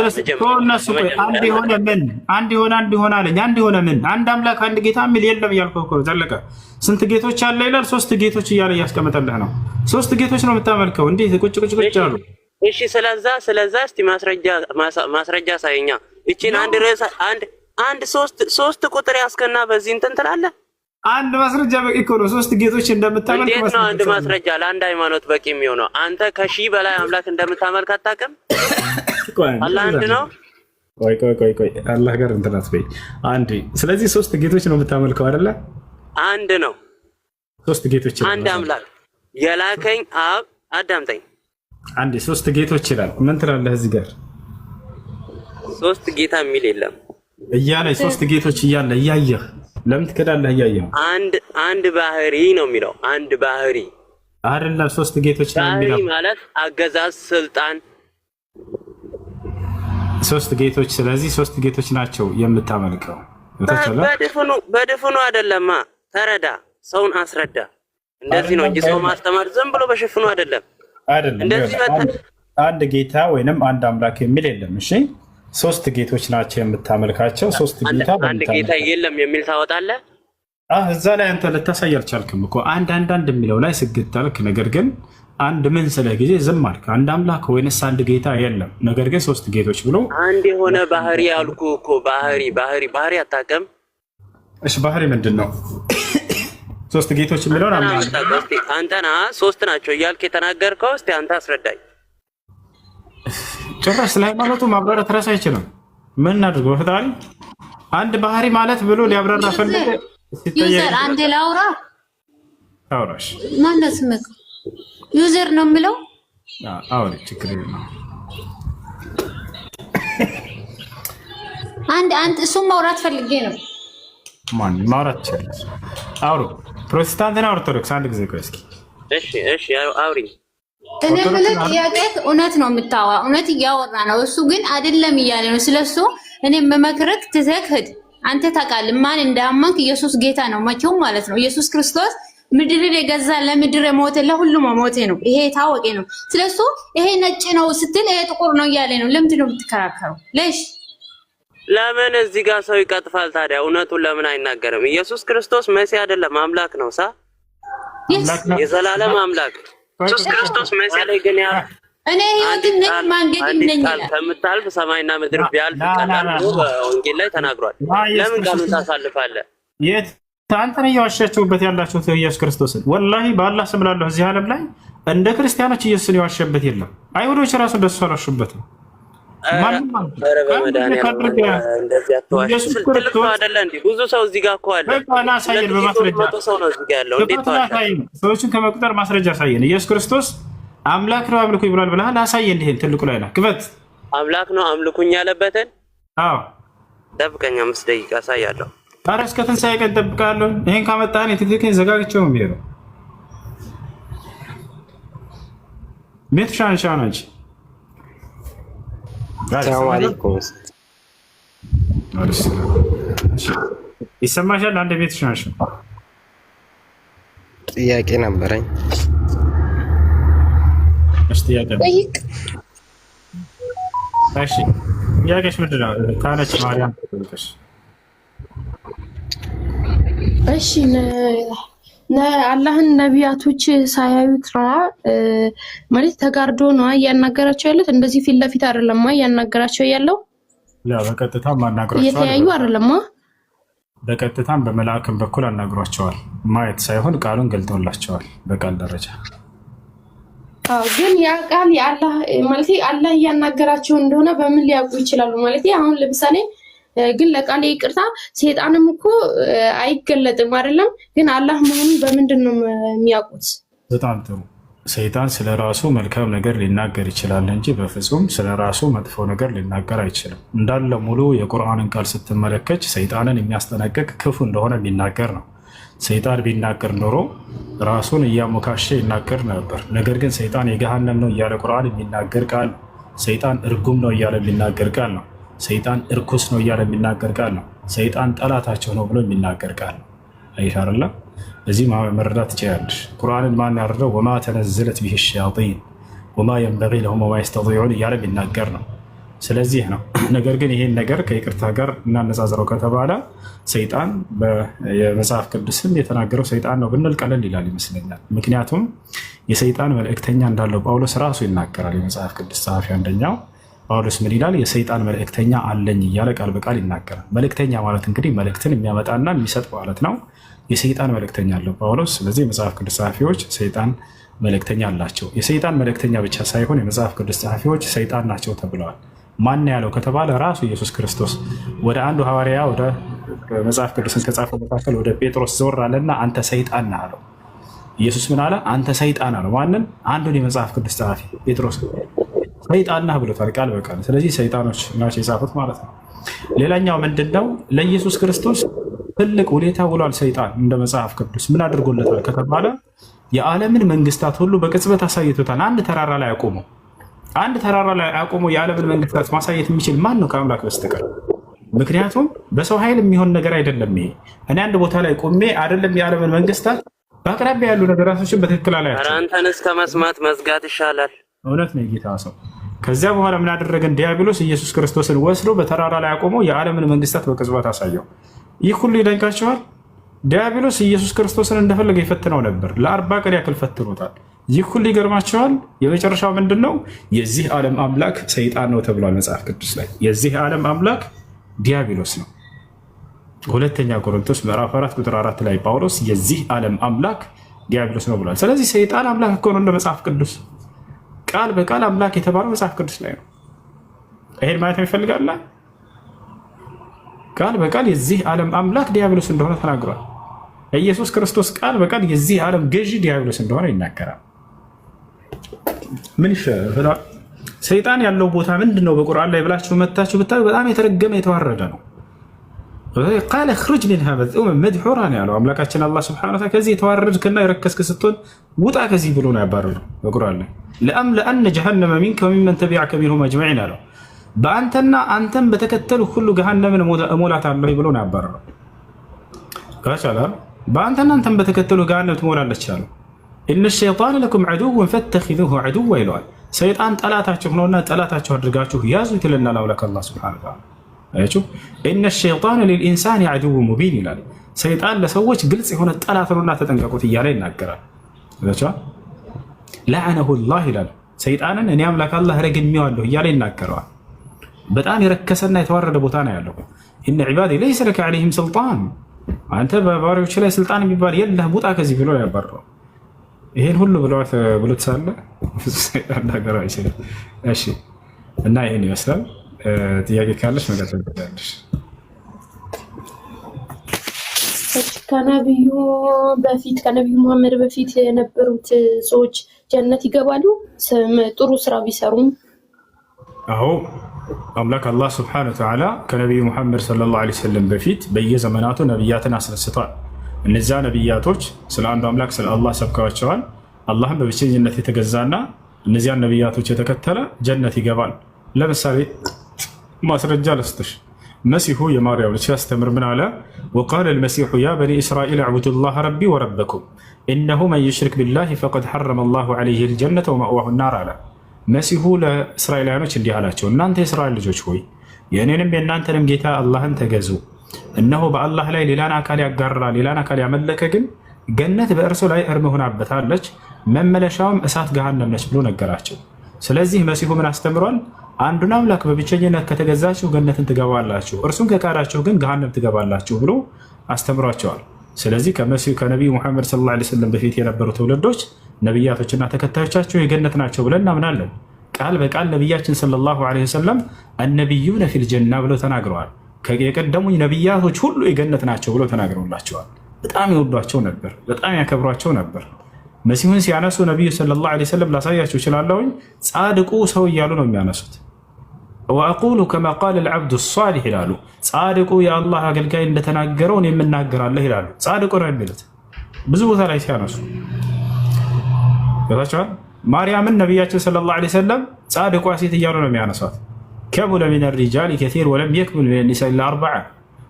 የሆነ ምን? አንድ የሆነ አለኝ። አንድ የሆነ ምን? አንድ አምላክ አንድ ጌታ የሚል የለም እያልኩህ እኮ ዘለቀ። ስንት ጌቶች አለ ይላል? ሶስት ጌቶች እያለ እያስቀመጠልህ ነው። ሶስት ጌቶች ነው የምታመልከው። እንዴት ቁጭ አሉ? እሺ ስለዛ እስቲ ማስረጃ ሳይኛ። እቺን አንድ ርዕስ አንድ ሶስት ቁጥር ያስከና በዚህ እንትን ትላለህ። አንድ ማስረጃ በቂ እኮ ነው። ሶስት ጌቶች እንደምታመልክ እንዴት ነው አንድ ማስረጃ ለአንድ ሃይማኖት በቂ የሚሆነው? አንተ ከሺህ በላይ አምላክ እንደምታመልክ አታውቅም? አላህ አንድ ነው። ቆይ አላህ ጋር እንትን አትበይ። አንድ ስለዚህ ሶስት ጌቶች ነው የምታመልከው አይደለ? አንድ ነው። ሶስት ጌቶች አንድ አምላክ የላከኝ አብ። አዳምጠኝ። አንድ ሶስት ጌቶች ይላል። ምን ትላለህ እዚህ ጋር? ሶስት ጌታ የሚል የለም እያለ ሶስት ጌቶች እያለ እያየህ ለምን ትከዳለህ? እያየህ አንድ ባህሪ ነው የሚለው። አንድ ባህሪ አይደለም ሶስት ጌቶች ነው የሚለው። ባህሪ ማለት አገዛዝ፣ ስልጣን፣ ሶስት ጌቶች። ስለዚህ ሶስት ጌቶች ናቸው የምታመልከው። በድፍኑ አይደለማ። ተረዳ፣ ሰውን አስረዳ። እንደዚህ ነው እንጂ ሰው ማስተማር ዝም ብሎ በሽፍኑ አይደለም። እንደዚህ አንድ ጌታ ወይንም አንድ አምላክ የሚል የለም። እሺ ሶስት ጌቶች ናቸው የምታመልካቸው። ሶስት ጌታ አንድ ጌታ የለም የሚል ታወጣለህ? እዛ ላይ አንተ ልታሳይ አልቻልክም እኮ አንድ የሚለው ላይ ስግታልክ። ነገር ግን አንድ ምን ስለ ጊዜ ዝም አልክ። አንድ አምላክ ወይንስ አንድ ጌታ የለም፣ ነገር ግን ሶስት ጌቶች ብሎ አንድ የሆነ ባህሪ ያልኩ እኮ ባህሪ አታውቅም? እሺ ባህሪ ምንድን ነው? ሶስት ጌቶች የሚለውን አንተና ሶስት ናቸው እያልክ የተናገርከው እስቲ አንተ አስረዳኝ። ጭራሽ ስለ ሃይማኖቱ ማብራራት ራስ አይችልም። ምን እናድርገው? ፈጣሪ አንድ ባህሪ ማለት ብሎ ሊያብራራ ፈልገ ዩዘር አንድ ላውራ አውራሽ ማለት ስምክ ዩዘር ነው የምለው። አውሪ ችግር የለም። አንድ እሱ ማውራት ፈልጌ ነው። ማን ማውራት ይችላል? አውሩ። ፕሮቴስታንት እና ኦርቶዶክስ አንድ ጊዜ ቆይ እስኪ። እሺ አውሪ። እኔ ማለት ጥያቄ እውነት ነው የምታወራ፣ እውነት እያወራ ነው። እሱ ግን አይደለም እያለ ነው። ስለሱ እኔ መመክረክ ትዘክድ አንተ ታውቃለህ ማን እንዳመንክ። ኢየሱስ ጌታ ነው መቼም ማለት ነው። ኢየሱስ ክርስቶስ ምድርን የገዛ ለምድር የሞተ ለሁሉም ሞቴ ነው። ይሄ ታወቀ ነው። ስለሱ ይሄ ነጭ ነው ስትል ይሄ ጥቁር ነው እያለ ነው። ለምንድን ነው የምትከራከረው? ለምን እዚህ ጋር ሰው ይቀጥፋል ታዲያ? እውነቱን ለምን አይናገርም? ኢየሱስ ክርስቶስ መሲህ አይደለም አምላክ ነው። የዘላለም አምላክ ኢየሱስ ክርስቶስ መሲህ ላይ ግን ያ እኔ ህይወትን ነኝ ማንገድ ነኝ ይላል። ከምታልፍ ሰማይና ምድር ቢያልፍ ቀላል ነው በወንጌል ላይ ተናግሯል። ለምን ቃሉን ታሳልፋለህ? አንተ ነው እየዋሻችሁበት ያላችሁት ኢየሱስ ክርስቶስን። ወላሂ በአላህ ስም እላለሁ እዚህ ዓለም ላይ እንደ ክርስቲያኖች ኢየሱስን የዋሸበት የለም። አይሁዶች ራሱ እንደሱ አላሹበትም። ብዙ ሰው እዚህ ጋር እኮ አለ። ሰዎችን ከመቁጠር ማስረጃ አሳየን። ኢየሱስ ክርስቶስ አምላክ ነው አምልኩ ይብላል ብለሃል። አሳየን። ይሄን ትልቁ ላይ ነው ክፈት። አምላክ ነው አምልኩኝ ያለበትን ጠብቀኝ፣ 5 ደቂቃ አሳያለሁ። ኧረ እስከ ትንሣኤ ቀን እጠብቅሃለሁ። ይሄን ካመጣህን የትክክል ዘጋግቼው ነው የሚሄደው። ቤት ሻንሻ ነች። ይሰማሻል? አንድ ቤት ሻንሻ ጥያቄ ነበረኝ። እሺ ጥያቄሽ ምንድን ነው? ካነች ማርያም ተጠይቀሽ። እሺ አላህን ነቢያቶች ሳያዩት ነዋ ማለት ተጋርዶ ነዋ እያናገራቸው ያሉት። እንደዚህ ፊት ለፊት አይደለም እያናገራቸው ያለው። በቀጥታ ማናገራቸው እየተያዩ አይደለም። በቀጥታም በመላእክም በኩል አናግሯቸዋል። ማየት ሳይሆን ቃሉን ገልጠውላቸዋል በቃል ደረጃ። ግን ያ ቃል የአላህ ማለት አላህ እያናገራቸው እንደሆነ በምን ሊያውቁ ይችላሉ? ማለት አሁን ለምሳሌ ግን ለቃል ይቅርታ ሰይጣንም እኮ አይገለጥም አይደለም። ግን አላህ መሆኑን በምንድን ነው የሚያውቁት? በጣም ጥሩ። ሰይጣን ስለራሱ መልካም ነገር ሊናገር ይችላል እንጂ በፍጹም ስለራሱ መጥፎ ነገር ሊናገር አይችልም። እንዳለ ሙሉ የቁርአንን ቃል ስትመለከች ሰይጣንን የሚያስጠነቅቅ ክፉ እንደሆነ የሚናገር ነው። ሰይጣን ቢናገር ኖሮ ራሱን እያሞካሸ ይናገር ነበር። ነገር ግን ሰይጣን የገሃነም ነው እያለ ቁርአን የሚናገር ቃል ነው። ሰይጣን እርጉም ነው እያለ የሚናገር ቃል ነው። ሰይጣን እርኩስ ነው እያለ የሚናገር ቃል ነው። ሰይጣን ጠላታቸው ነው ብሎ የሚናገር ቃል ነው። አይሻርላ በዚህ መረዳት ትችላለሽ። ቁርአንን ማን ያወረደው? ወማ ተነዘለት ቢሂ ሸያጢን ወማ የንበጊ ለሁም ወማ የስተጢዑን እያለ የሚናገር ነው። ስለዚህ ነው። ነገር ግን ይሄን ነገር ከይቅርታ ጋር እናነጻጽረው ከተባለ ሰይጣን የመጽሐፍ ቅዱስም የተናገረው ሰይጣን ነው ብንል ቀለል ይላል ይመስለኛል። ምክንያቱም የሰይጣን መልእክተኛ እንዳለው ጳውሎስ ራሱ ይናገራል። የመጽሐፍ ቅዱስ ጸሐፊ አንደኛው ጳውሎስ ምን ይላል? የሰይጣን መልእክተኛ አለኝ እያለ ቃል በቃል ይናገራል። መልእክተኛ ማለት እንግዲህ መልእክትን የሚያመጣና የሚሰጥ ማለት ነው። የሰይጣን መልእክተኛ አለው ጳውሎስ። ስለዚህ የመጽሐፍ ቅዱስ ጸሐፊዎች ሰይጣን መልእክተኛ አላቸው። የሰይጣን መልእክተኛ ብቻ ሳይሆን የመጽሐፍ ቅዱስ ጸሐፊዎች ሰይጣን ናቸው ተብለዋል። ማን ያለው ከተባለ ራሱ ኢየሱስ ክርስቶስ ወደ አንዱ ሐዋርያ ወደ መጽሐፍ ቅዱስን ከጻፈው መካከል ወደ ጴጥሮስ ዞር አለና አንተ ሰይጣን ነህ አለው። ኢየሱስ ምን አለ? አንተ ሰይጣን አለው። ማንን? አንዱን የመጽሐፍ ቅዱስ ጸሐፊ ጴጥሮስ ሰይጣን ነህ ብሎታል ቃል በቃል። ስለዚህ ሰይጣኖች ናቸው የጻፉት ማለት ነው። ሌላኛው ምንድነው? ለኢየሱስ ክርስቶስ ትልቅ ውለታ ውሏል ሰይጣን እንደ መጽሐፍ ቅዱስ። ምን አድርጎለታል ከተባለ የዓለምን መንግስታት ሁሉ በቅጽበት አሳይቶታል። አንድ ተራራ ላይ አቆሞ የዓለምን መንግስታት ማሳየት የሚችል ማን ነው ከአምላክ በስተቀር? ምክንያቱም በሰው ኃይል የሚሆን ነገር አይደለም ይሄ። እኔ አንድ ቦታ ላይ ቆሜ አይደለም የዓለምን መንግስታት በአቅራቢያ ያሉ ነገራቶችን በትክክል አላያቸው። አንተን እስከ መስማት መዝጋት ይሻላል። እውነት ነው የጌታ ሰው ከዚያ በኋላ ምን አደረገን? ዲያብሎስ ኢየሱስ ክርስቶስን ወስዶ በተራራ ላይ አቆመው የዓለምን መንግስታት በቅጽበት አሳየው። ይህ ሁሉ ይደንቃቸዋል። ዲያብሎስ ኢየሱስ ክርስቶስን እንደፈለገ ይፈትነው ነበር። ለ40 ቀን ያክል ፈትኖታል። ይህ ሁሉ ይገርማቸዋል። የመጨረሻው ምንድን ነው? የዚህ ዓለም አምላክ ሰይጣን ነው ተብሏል መጽሐፍ ቅዱስ ላይ። የዚህ ዓለም አምላክ ዲያብሎስ ነው። ሁለተኛ ቆሮንቶስ ምዕራፍ 4 ቁጥር 4 ላይ ጳውሎስ የዚህ ዓለም አምላክ ዲያብሎስ ነው ብሏል። ስለዚህ ሰይጣን አምላክ እኮ ነው እንደ መጽሐፍ ቅዱስ ቃል በቃል አምላክ የተባለው መጽሐፍ ቅዱስ ላይ ነው። ይሄን ማለት ይፈልጋል። ቃል በቃል የዚህ ዓለም አምላክ ዲያብሎስ እንደሆነ ተናግሯል። ኢየሱስ ክርስቶስ ቃል በቃል የዚህ ዓለም ገዢ ዲያብሎስ እንደሆነ ይናገራል። ምን ይሻላል? ሰይጣን ያለው ቦታ ምንድን ነው? በቁርአን ላይ ብላችሁ መታችሁ ብታዩ በጣም የተረገመ የተዋረደ ነው። ቃለ እኽሩጅ ሚንሃ መዝኡመን መድሑራን ያለው አምላካችን አላህ ሱብሓነሁ ወተዓላ ከዚህ የተዋረድክና የረከስክ ስትሆን ውጣ ከዚህ ብሎ ነው ያባረረው በቁርአን ላይ። ለአምለአነ ጀሃነመ ሚንከ ወሚመን ተቢዐከ ሚንሁም አጅመዒን አለው። በአንተና አንተም በተከተሉ ሁሉ ገሃነምን እሞላታለሁ ብሎ ነው ያባረረው። ካቻላል በአንተና አንተም በተከተሉ ገሃነም ትሞላለች አለው። ኢነ ሸይጣነ ለኩም ዐዱወን ፈተኺዙሁ ዐዱወ ይለዋል። ሰይጣን ጠላታችሁ ነውና ጠላታችሁ አድርጋችሁ ያዙት ይለናል አምላክ አላህ ሱብሓነሁ ወተዓላ። አያችሁ ኢነ ሸይጣነ ሊልኢንሳኒ ዐዱወን ሙቢን ይላል። ሰይጣን ለሰዎች ግልጽ የሆነ ጠላት ነውና ተጠንቀቁት እያለ ይናገራል። ለዐነሁ ላህ ይላል። ሰይጣንን እኔ አምላክ አላህ ረግሜዋለሁ እያለ ይናገረዋል። በጣም የረከሰና የተዋረደ ቦታ ነው ያለው። ኢነ ዒባዲ ለይሰ ለከ ዐለይሂም ሱልጣን፣ አንተ በባሪያዎች ላይ ስልጣን የሚባል የለህም ውጣ ከዚህ ብሎ ያባረረው። ይሄን ሁሉ ብሎት ሳለ ሰይጣን ነገር አይችልም። እሺ እና ይሄን ይመስላል። ጥያቄ ካለሽ መቀጠል ትችላለሽ። ከነቢዩ መሐመድ በፊት የነበሩት ሰዎች ጀነት ይገባሉ ጥሩ ስራ ቢሰሩም? አዎ አምላክ አላህ ሱብሓነሁ ወተዓላ ከነቢዩ ሙሐመድ ሰለላሁ ዐለይሂ ወሰለም በፊት በየዘመናቱ ነቢያትን አስነስቷል። እነዚያ ነቢያቶች ስለ አንዱ አምላክ ስለ አላህ ሰብከዋቸዋል። አላህም በብቸኝነት የተገዛና እነዚያን ነቢያቶች የተከተለ ጀነት ይገባል። ለምሳሌ ማስረጃ ልስጥሽ። መሲሁ የማርያም ልጅ ሲያስተምር ምን አለ? ወቃለ ልመሲሑ ያ በኒ እስራኤል አዕቡዱ ላህ ረቢ ወረበኩም ኢነሁ መን ዩሽሪክ ቢላህ ፈቀድ ሐረመ ላሁ ዐለይሂ ልጀነተ ወመእዋሁ ናር አለ። መሲሁ ለእስራኤላውያኖች እንዲህ አላቸው፣ እናንተ የእስራኤል ልጆች ሆይ የእኔንም የእናንተንም ጌታ አላህን ተገዙ። እነሆ በአላህ ላይ ሌላን አካል ያጋራ ሌላን አካል ያመለከ ግን ገነት በእርሱ ላይ እርም ሆናበታለች፣ መመለሻውም እሳት ገሃነም ነች ብሎ ነገራቸው። ስለዚህ መሲሁ ምን አስተምሯል? አንዱን አምላክ በብቸኝነት ከተገዛችሁ ገነትን ትገባላችሁ፣ እርሱን ከካዳችሁ ግን ገሃነም ትገባላችሁ ብሎ አስተምሯቸዋል። ስለዚህ ከነቢዩ ሙሐመድ ሰለላሁ ዐለይሂ ወሰለም በፊት የነበሩ ትውልዶች ነቢያቶችና ተከታዮቻቸው የገነት ናቸው ብለን እናምናለን። ቃል በቃል ነቢያችን ሰለላሁ ዐለይሂ ወሰለም አነቢዩነ ፊል ጀና ብለው ተናግረዋል። የቀደሙኝ ነቢያቶች ሁሉ የገነት ናቸው ብለው ተናግረውላቸዋል። በጣም ይወዷቸው ነበር፣ በጣም ያከብሯቸው ነበር። መሲሁን ሲያነሱ ነቢዩ ሰለላሁ ዐለይሂ ወሰለም ላሳያቸው እችላለሁኝ። ጻድቁ ሰው እያሉ ነው የሚያነሱት። ወአቁሉ ከማ ቃለ ልዓብዱ ሷሊሕ ይላሉ። ጻድቁ የአላህ አገልጋይ እንደተናገረውን የምናገራለህ ይላሉ። ጻድቁ ነው የሚሉት ብዙ ቦታ ላይ ሲያነሱ ታቸዋል። ማርያምን ነቢያችን ሰለላሁ ዐለይሂ ወሰለም ጻድቋ ሴት እያሉ ነው የሚያነሷት። ከሙለ ሚነ ሪጃሊ ከሲር ወለም የክሙል ሚነ ኒሳ ኢላ አርበዓ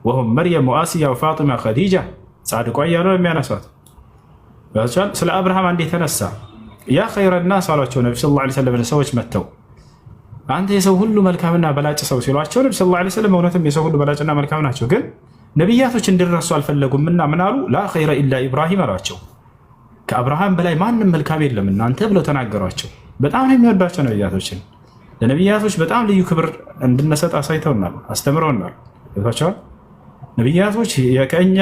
ወሁም መርየም ወአስያ ወፋጢማ ኸዲጃ ጻድቋ እያሉ ነው የሚያነሷት። ስለ አብርሃም አንድ የተነሳ ያ ኸይረ ናስ አሏቸው ነቢ ሰለላሁ ዐለይሂ ወሰለም ሰዎች መጥተው አንተ የሰው ሁሉ መልካምና በላጭ ሰው ሲሏቸው ነቢ ሰለላሁ ዐለይሂ ወሰለም እውነትም የሰው ሁሉ በላጭና መልካም ናቸው፣ ግን ነቢያቶች እንዲረሱ አልፈለጉምና ምን አሉ? ላ ኸይረ ኢላ ኢብራሂም አሏቸው። ከአብርሃም በላይ ማንም መልካም የለም እናንተ ብለው ተናገሯቸው። በጣም ነው የሚወዷቸው ነቢያቶችን። ለነቢያቶች በጣም ልዩ ክብር እንድንሰጥ አሳይተውናል፣ አስተምረውናል። ቸዋል ነቢያቶች ከእኛ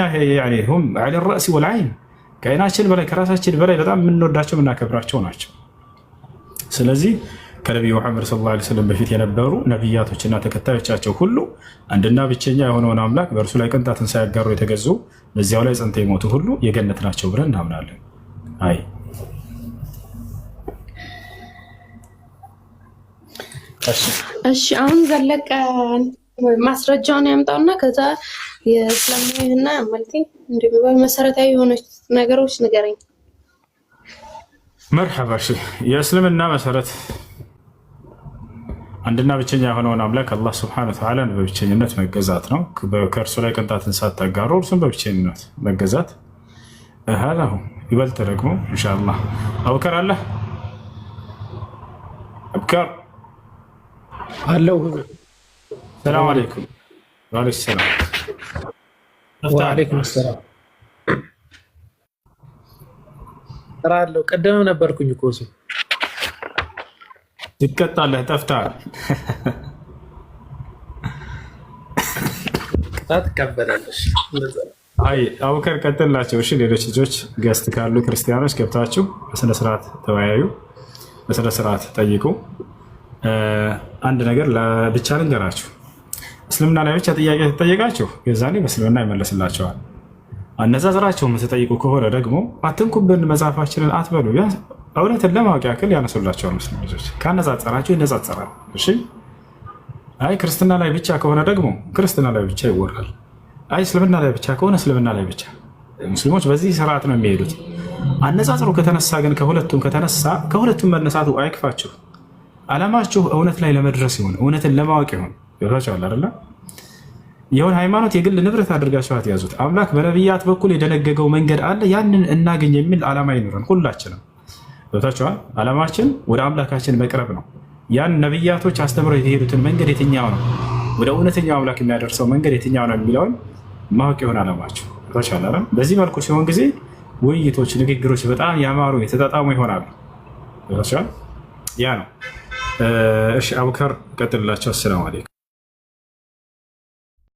ሁም ዐለ ረእሲ ወልዐይን ከዓይናችን በላይ ከራሳችን በላይ በጣም የምንወዳቸው የምናከብራቸው ናቸው። ስለዚህ ከነቢዩ ሙሐመድ ሰለላሁ ዐለይሂ ወሰለም በፊት የነበሩ ነቢያቶችና ተከታዮቻቸው ሁሉ አንድና ብቸኛ የሆነውን አምላክ በእርሱ ላይ ቅንጣትን ሳያጋሩ የተገዙ በዚያው ላይ ጸንተው የሞቱ ሁሉ የገነት ናቸው ብለን እናምናለን። አይ እሺ፣ አሁን ዘለቀ ማስረጃውን ያምጣውና ከዛ የእስላማዊና ማለት እንዲህ መሰረታዊ የሆኑ ነገሮች ንገረኝ። መርሐባ። እሺ፣ የእስልምና መሰረት አንድና ብቸኛ የሆነውን አምላክ አላህ ሱብሓነሁ ወተዓላን በብቸኝነት መገዛት ነው። ከእርሱ ላይ ቅንጣትን ሳታጋሩ እርሱን በብቸኝነት መገዛት هذا هو يبلت لكم إن شاء الله. أبكر الله أبكر አለው። ሰላም አለይኩም። ወአለይኩም ሰላም። ወአለይኩም ሰላም። እራለሁ። ቀደም ነበርኩኝ እኮ እሱ ትቀጣለህ። ጠፍተሃል። ትቀበላለሽ። አይ አቡከር ቀጥላቸው። እሺ ሌሎች ልጆች ገስት ካሉ ክርስቲያኖች ገብታችሁ በስነ ስርዓት ተወያዩ፣ በስነ ስርዓት ጠይቁ። አንድ ነገር ለብቻ ልንገራችሁ። እስልምና ላይ ብቻ ጥያቄ ተጠየቃችሁ የዛኔ በእስልምና ይመለስላቸዋል። አነጻጽራቸው የምትጠይቁ ከሆነ ደግሞ አትንኩብን መጽሐፋችንን አትበሉ። እውነትን ለማወቅ ያክል ያነሱላቸዋል። ሙስሊም ልጆች ካነጻጸራችሁ ይነጻጸራል። እሺ አይ ክርስትና ላይ ብቻ ከሆነ ደግሞ ክርስትና ላይ ብቻ ይወራል። አይ እስልምና ላይ ብቻ ከሆነ እስልምና ላይ ብቻ። ሙስሊሞች በዚህ ስርዓት ነው የሚሄዱት። አነጻጽሩ ከተነሳ ግን ከሁለቱም መነሳቱ አይክፋችሁ። ዓላማችሁ እውነት ላይ ለመድረስ ይሁን፣ እውነትን ለማወቅ ይሁን። ይወራቸዋል አይደለ? የሆነ ሃይማኖት የግል ንብረት አድርጋችሁ አትያዙት። አምላክ በነቢያት በኩል የደነገገው መንገድ አለ፣ ያንን እናገኝ የሚል ዓላማ ይኑረን ሁላችንም። ይወራቸዋል። ዓላማችን ወደ አምላካችን መቅረብ ነው። ያን ነቢያቶች አስተምረው የሄዱትን መንገድ የትኛው ነው፣ ወደ እውነተኛው አምላክ የሚያደርሰው መንገድ የትኛው ነው የሚለውን ማወቅ ይሆን ዓላማችሁ። ይወራቸዋል። በዚህ መልኩ ሲሆን ጊዜ ውይይቶች፣ ንግግሮች በጣም ያማሩ የተጣጣሙ ይሆናሉ። ይወራቸዋል። ያ ነው። እሺ አቡከር ቀጥልላቸው። አሰላሙ አለይኩም።